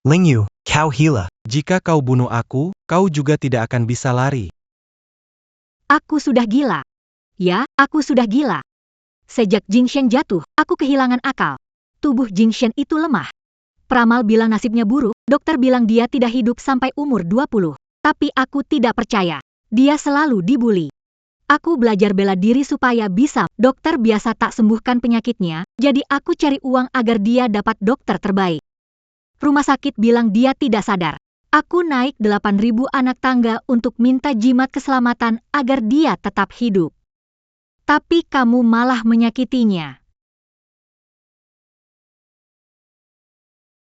Lingyu, kau gila. Jika kau bunuh aku, kau juga tidak akan bisa lari. Aku sudah gila. Ya, aku sudah gila. Sejak Jing Shen jatuh, aku kehilangan akal. Tubuh Jing Shen itu lemah. Peramal bilang nasibnya buruk, dokter bilang dia tidak hidup sampai umur 20. Tapi aku tidak percaya. Dia selalu dibully. Aku belajar bela diri supaya bisa. Dokter biasa tak sembuhkan penyakitnya, jadi aku cari uang agar dia dapat dokter terbaik. Rumah sakit bilang dia tidak sadar. Aku naik 8.000 anak tangga untuk minta jimat keselamatan agar dia tetap hidup. Tapi kamu malah menyakitinya.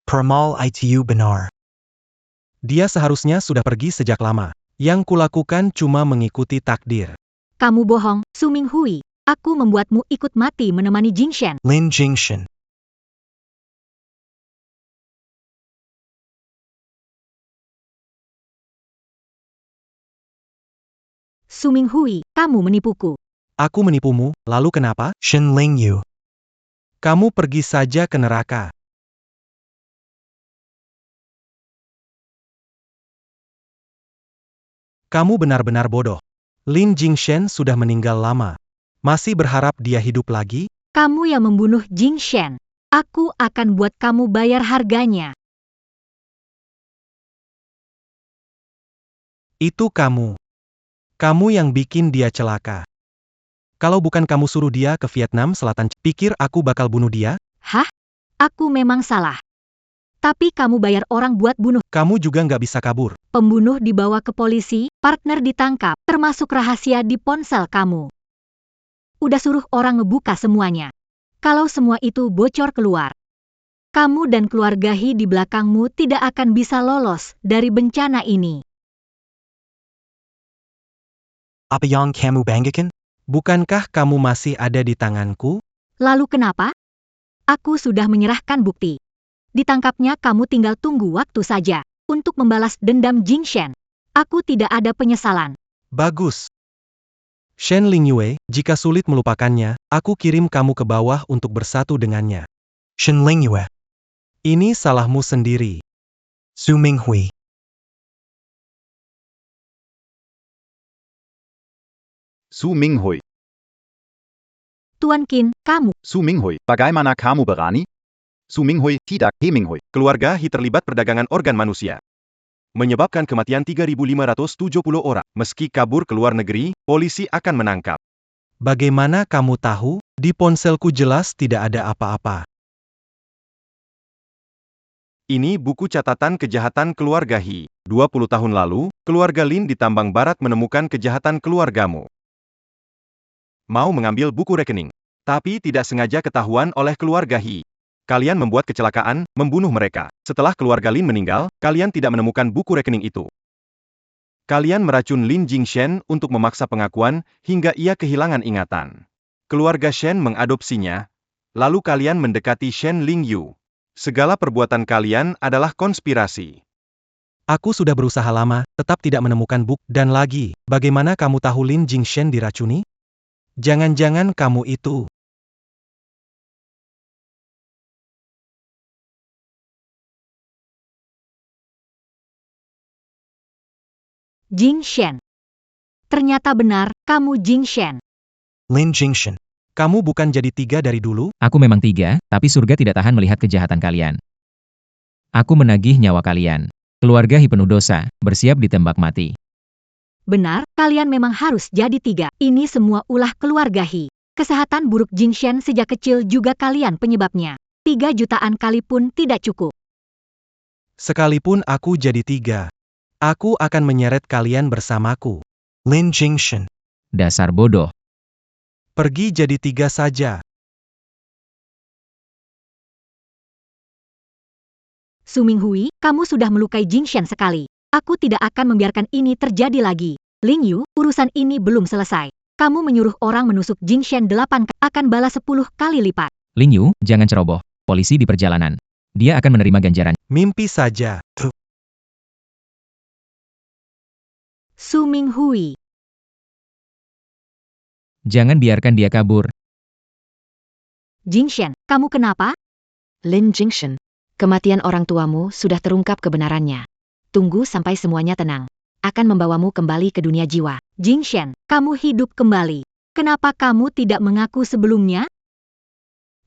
Peramal itu benar. Dia seharusnya sudah pergi sejak lama. Yang kulakukan cuma mengikuti takdir. Kamu bohong, Su Minghui. Aku membuatmu ikut mati menemani Jing Shen. Lin Jingshen. Su Minghui, kamu menipuku. Aku menipumu, lalu kenapa? Shen Lingyu. Kamu pergi saja ke neraka. Kamu benar-benar bodoh. Lin Jingshen sudah meninggal lama. Masih berharap dia hidup lagi? Kamu yang membunuh Jing Shen. Aku akan buat kamu bayar harganya. Itu kamu. Kamu yang bikin dia celaka. Kalau bukan kamu suruh dia ke Vietnam Selatan, pikir aku bakal bunuh dia? Hah? Aku memang salah. Tapi kamu bayar orang buat bunuh. Kamu juga nggak bisa kabur. Pembunuh dibawa ke polisi, partner ditangkap, termasuk rahasia di ponsel kamu. Udah suruh orang ngebuka semuanya. Kalau semua itu bocor keluar, kamu dan keluarga He di belakangmu tidak akan bisa lolos dari bencana ini. Apa yang kamu banggakan? Bukankah kamu masih ada di tanganku? Lalu kenapa? Aku sudah menyerahkan bukti. Ditangkapnya kamu tinggal tunggu waktu saja untuk membalas dendam Jing Shen. Aku tidak ada penyesalan. Bagus. Shen Lingyue, jika sulit melupakannya, aku kirim kamu ke bawah untuk bersatu dengannya. Shen Lingyue. Ini salahmu sendiri. Su Minghui. Su Minghui. Tuan Qin, kamu. Su Minghui, bagaimana kamu berani? Su Minghui, tidak, He Minghui. Keluarga He terlibat perdagangan organ manusia. Menyebabkan kematian 3.570 orang. Meski kabur ke luar negeri, polisi akan menangkap. Bagaimana kamu tahu? Di ponselku jelas tidak ada apa-apa. Ini buku catatan kejahatan keluarga He. 20 tahun lalu, keluarga Lin di Tambang Barat menemukan kejahatan keluargamu. Mau mengambil buku rekening, tapi tidak sengaja ketahuan oleh keluarga He. Kalian membuat kecelakaan, membunuh mereka. Setelah keluarga Lin meninggal, kalian tidak menemukan buku rekening itu. Kalian meracun Lin Jingshen untuk memaksa pengakuan, hingga ia kehilangan ingatan. Keluarga Shen mengadopsinya, lalu kalian mendekati Shen Lingyu. Segala perbuatan kalian adalah konspirasi. Aku sudah berusaha lama, tetap tidak menemukan bukti. Dan lagi, bagaimana kamu tahu Lin Jingshen diracuni? Jangan-jangan kamu itu. Jingshen. Ternyata benar, kamu Jingshen. Lin Jingshen. Kamu bukan jadi 3 dari dulu? Aku memang 3, tapi surga tidak tahan melihat kejahatan kalian. Aku menagih nyawa kalian. Keluarga He penuh dosa, bersiap ditembak mati. Benar, kalian memang harus jadi 3. Ini semua ulah keluarga He. Kesehatan buruk Jingshen sejak kecil juga kalian penyebabnya. 3 jutaan kali pun tidak cukup. Sekalipun aku jadi 3. Aku akan menyeret kalian bersamaku. Lin Jingshen. Dasar bodoh. Pergi jadi 3 saja. Su Minghui, kamu sudah melukai Jingshen sekali. Aku tidak akan membiarkan ini terjadi lagi. Ling Yu, urusan ini belum selesai. Kamu menyuruh orang menusuk Jingshen 8 akan balas 10 kali lipat. Ling Yu, jangan ceroboh. Polisi di perjalanan. Dia akan menerima ganjaran. Mimpi saja. Tuh. Su Minghui. Jangan biarkan dia kabur. Jingshen, kamu kenapa? Lin Jingshen, kematian orang tuamu sudah terungkap kebenarannya. Tunggu sampai semuanya tenang. Akan membawamu kembali ke dunia jiwa. Jingshen, kamu hidup kembali. Kenapa kamu tidak mengaku sebelumnya?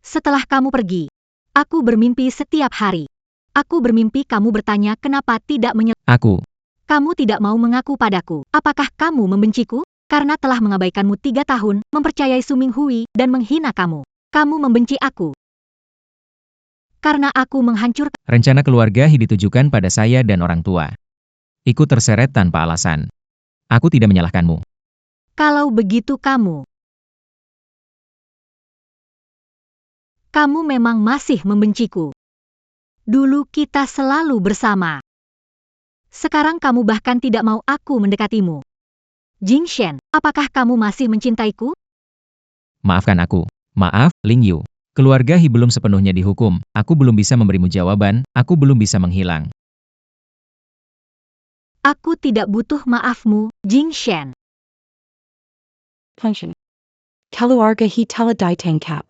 Setelah kamu pergi, aku bermimpi setiap hari. Aku bermimpi kamu bertanya kenapa tidak Aku. Kamu tidak mau mengaku padaku. Apakah kamu membenciku? Karena telah mengabaikanmu 3 tahun, mempercayai Su Minghui, dan menghina kamu. Kamu membenci aku. Karena aku menghancurkan. Rencana keluarga He ditujukan pada saya dan orang tua. Ikut terseret tanpa alasan. Aku tidak menyalahkanmu. Kalau begitu kamu memang masih membenciku. Dulu kita selalu bersama. Sekarang kamu bahkan tidak mau aku mendekatimu. Jingshen, apakah kamu masih mencintaiku? Maafkan aku. Maaf, Ling Yu. Keluarga He belum sepenuhnya dihukum. Aku belum bisa memberimu jawaban, aku belum bisa menghilang. Aku tidak butuh maafmu, Jingshen. Function. Keluarga He telah ditangkap.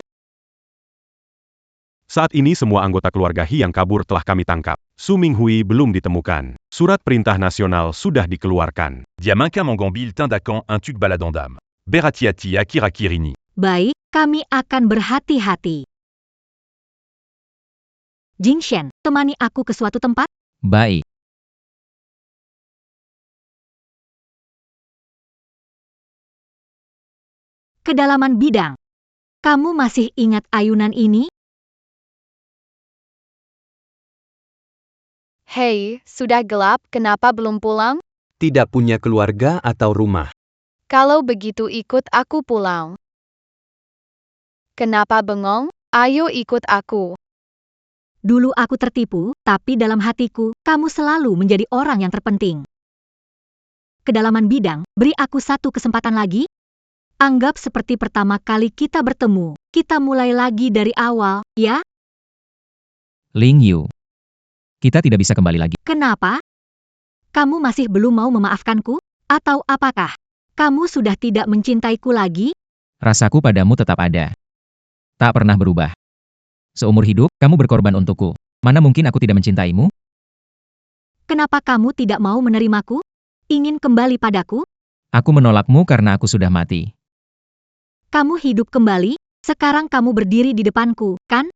Saat ini semua anggota keluarga He yang kabur telah kami tangkap. Su Minghui belum ditemukan. Surat perintah nasional sudah dikeluarkan. Diamanka Mangambil Tindakan un tuk baladandam. Berhati-hati Akira-Kirini. Baik, kami akan berhati-hati. Jingshen, temani aku ke suatu tempat. Baik. Kedalaman bidang. Kamu masih ingat ayunan ini? Hei, sudah gelap, kenapa belum pulang? Tidak punya keluarga atau rumah. Kalau begitu ikut aku pulang. Kenapa bengong? Ayo ikut aku. Dulu aku tertipu, tapi dalam hatiku, kamu selalu menjadi orang yang terpenting. Kedalaman bidang, beri aku satu kesempatan lagi. Anggap seperti pertama kali kita bertemu. Kita mulai lagi dari awal, ya? Ling Yu. Kita tidak bisa kembali lagi. Kenapa? Kamu masih belum mau memaafkanku? Atau apakah kamu sudah tidak mencintaiku lagi? Rasaku padamu tetap ada. Tak pernah berubah. Seumur hidup, kamu berkorban untukku. Mana mungkin aku tidak mencintaimu? Kenapa kamu tidak mau menerimaku? Ingin kembali padaku? Aku menolakmu karena aku sudah mati. Kamu hidup kembali, sekarang kamu berdiri di depanku, kan?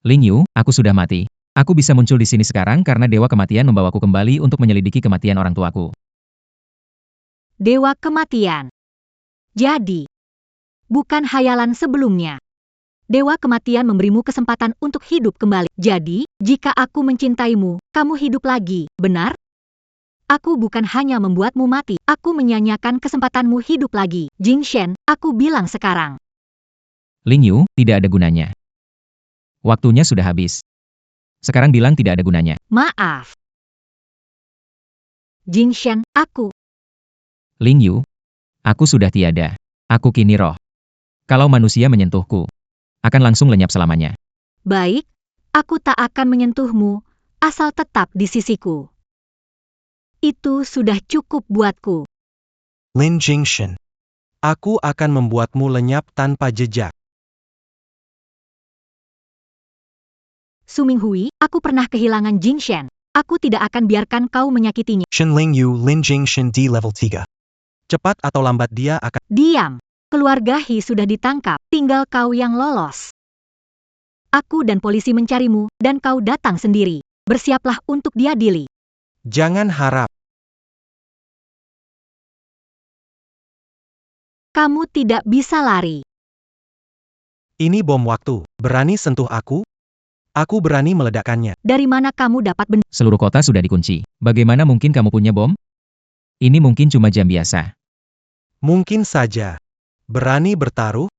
Ling Yu, aku sudah mati. Aku bisa muncul di sini sekarang karena Dewa Kematian membawaku kembali untuk menyelidiki kematian orang tuaku. Dewa Kematian. Jadi, bukan hayalan sebelumnya. Dewa kematian memberimu kesempatan untuk hidup kembali. Jadi, jika aku mencintaimu, kamu hidup lagi, benar? Aku bukan hanya membuatmu mati, aku menyanyiakan kesempatanmu hidup lagi. Jing Shen, aku bilang sekarang. Ling Yu, tidak ada gunanya. Waktunya sudah habis. Sekarang bilang tidak ada gunanya. Maaf. Jing Shen, aku. Ling Yu, aku sudah tiada. Aku kini roh. Kalau manusia menyentuhku, akan langsung lenyap selamanya. Baik, aku tak akan menyentuhmu, asal tetap di sisiku. Itu sudah cukup buatku. Lin Jingshen. Aku akan membuatmu lenyap tanpa jejak. Su Minghui, aku pernah kehilangan Jing Shen. Aku tidak akan biarkan kau menyakitinya. Shen Ling Yu Lin Jingshen di level 3. Cepat atau lambat dia akan... Diam. Keluarga He sudah ditangkap, tinggal kau yang lolos. Aku dan polisi mencarimu, dan kau datang sendiri. Bersiaplah untuk diadili. Jangan harap. Kamu tidak bisa lari. Ini bom waktu. Berani sentuh aku? Aku berani meledakkannya. Dari mana kamu dapat benda? Seluruh kota sudah dikunci. Bagaimana mungkin kamu punya bom? Ini mungkin cuma jam biasa. Mungkin saja. Berani bertaruh?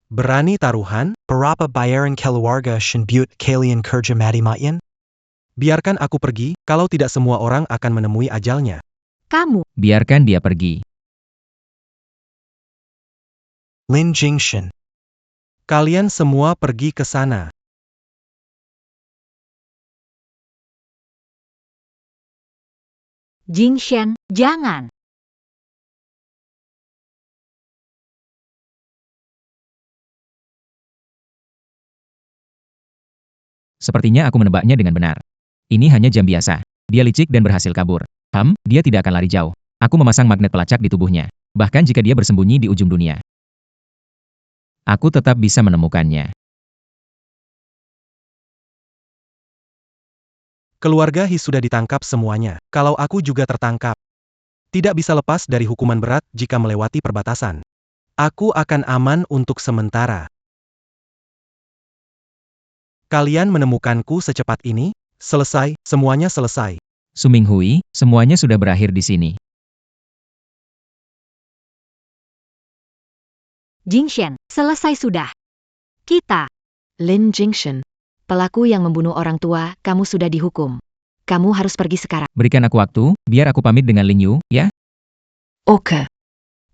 Berani taruhan? Berapa bayaran keluarga Shen Butte kalian kerja mati-matian? Biarkan aku pergi, kalau tidak semua orang akan menemui ajalnya. Kamu. Biarkan dia pergi. Lin Jingshen. Kalian semua pergi ke sana. Jing Shen, jangan. Sepertinya aku menebaknya dengan benar. Ini hanya jam biasa. Dia licik dan berhasil kabur. Dia tidak akan lari jauh. Aku memasang magnet pelacak di tubuhnya. Bahkan jika dia bersembunyi di ujung dunia, aku tetap bisa menemukannya. Keluarga He sudah ditangkap semuanya. Kalau aku juga tertangkap, tidak bisa lepas dari hukuman berat jika melewati perbatasan. Aku akan aman untuk sementara. Kalian menemukanku secepat ini? Selesai, semuanya selesai. Su Minghui, semuanya sudah berakhir di sini. Jing Shen, selesai sudah. Kita. Lin Jingshen. Pelaku yang membunuh orang tua, kamu sudah dihukum. Kamu harus pergi sekarang. Berikan aku waktu, biar aku pamit dengan Ling Yu, ya? Oke.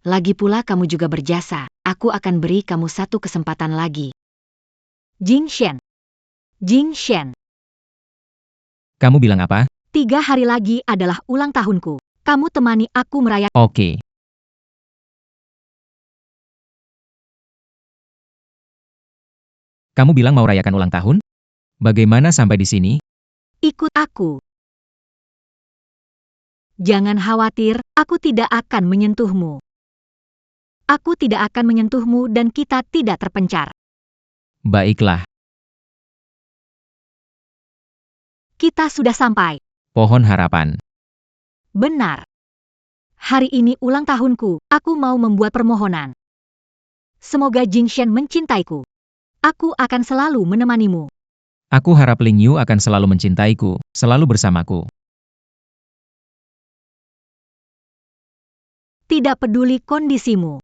Lagi pula kamu juga berjasa. Aku akan beri kamu satu kesempatan lagi. Jing Shen. Jing Shen. Kamu bilang apa? 3 hari lagi adalah ulang tahunku. Kamu temani aku merayakan. Oke. Kamu bilang mau rayakan ulang tahun? Bagaimana sampai di sini? Ikut aku. Jangan khawatir, aku tidak akan menyentuhmu. Aku tidak akan menyentuhmu dan kita tidak terpencar. Baiklah, Kita sudah sampai. pohon harapan. Benar. Hari ini ulang tahunku, aku mau membuat permohonan. Semoga Jing Shen mencintaiku. Aku akan selalu menemanimu. Aku harap Ling Yu akan selalu mencintaiku, selalu bersamaku. Tidak peduli kondisimu.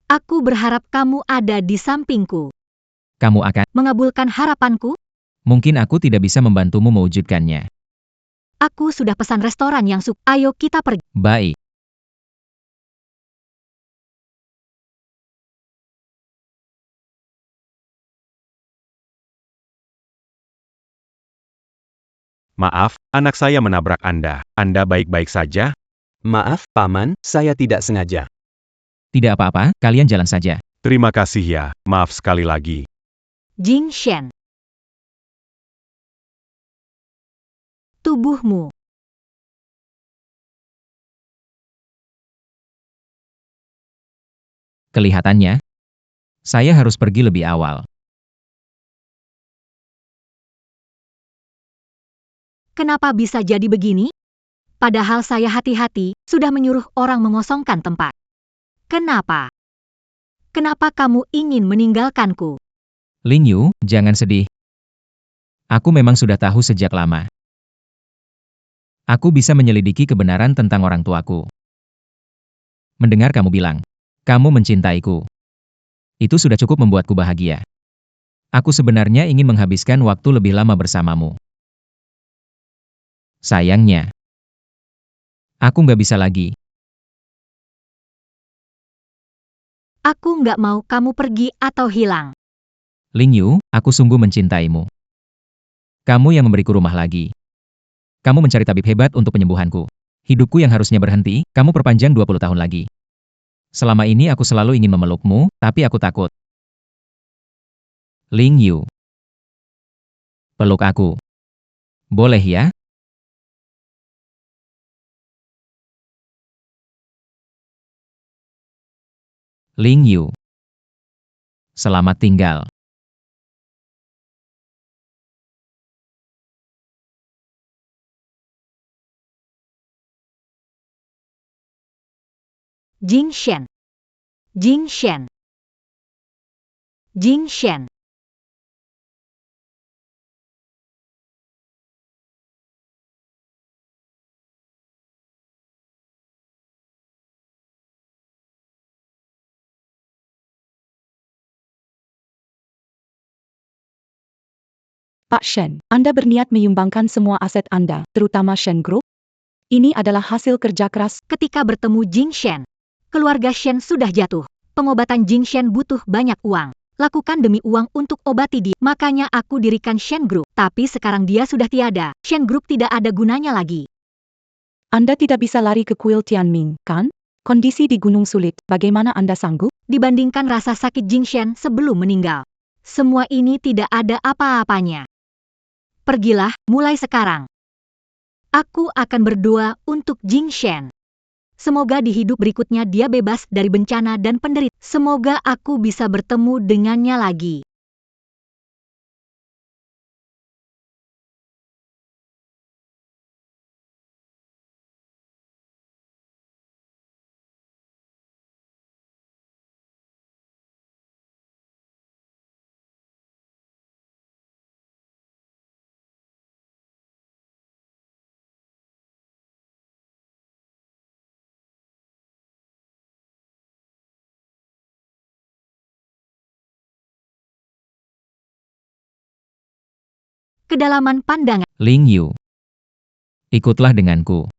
Aku berharap kamu ada di sampingku. Kamu akan... Mengabulkan harapanku? Mungkin aku tidak bisa membantumu mewujudkannya. Aku sudah pesan restoran yang ayo kita pergi. Baik. Maaf, anak saya menabrak Anda. Anda baik-baik saja? Maaf, Paman, saya tidak sengaja. Tidak apa-apa, kalian jalan saja. Terima kasih ya, maaf sekali lagi. Jing Shen. Tubuhmu. Kelihatannya, saya harus pergi lebih awal. Kenapa bisa jadi begini? Padahal saya hati-hati, sudah menyuruh orang mengosongkan tempat. Kenapa? Kenapa kamu ingin meninggalkanku? Ling Yu, jangan sedih. Aku memang sudah tahu sejak lama. Aku bisa menyelidiki kebenaran tentang orang tuaku. Mendengar kamu bilang, kamu mencintaiku. Itu sudah cukup membuatku bahagia. Aku sebenarnya ingin menghabiskan waktu lebih lama bersamamu. Sayangnya, aku nggak bisa lagi. Aku nggak mau kamu pergi atau hilang. Ling Yu, aku sungguh mencintaimu. Kamu yang memberiku rumah lagi. Kamu mencari tabib hebat untuk penyembuhanku. Hidupku yang harusnya berhenti, kamu perpanjang 20 tahun lagi. Selama ini aku selalu ingin memelukmu, tapi aku takut. Ling Yu. Peluk aku. Boleh ya? Ling Yu. Selamat tinggal. Jing Shen. Jing Shen. Jing Shen. Pak Shen, Anda berniat menyumbangkan semua aset Anda, terutama Shen Group? Ini adalah hasil kerja keras. Ketika bertemu Jing Shen, keluarga Shen sudah jatuh. Pengobatan Jing Shen butuh banyak uang. Lakukan demi uang untuk obati dia. Makanya aku dirikan Shen Group. Tapi sekarang dia sudah tiada. Shen Group tidak ada gunanya lagi. Anda tidak bisa lari ke kuil Tianming, kan? Kondisi di gunung sulit, bagaimana Anda sanggup? Dibandingkan rasa sakit Jing Shen sebelum meninggal, semua ini tidak ada apa-apanya. Pergilah, mulai sekarang. Aku akan berdoa untuk Jing Shen. Semoga di hidup berikutnya dia bebas dari bencana dan penderitaan. Semoga aku bisa bertemu dengannya lagi. Kedalaman pandangan. Ling Yu. Ikutlah denganku.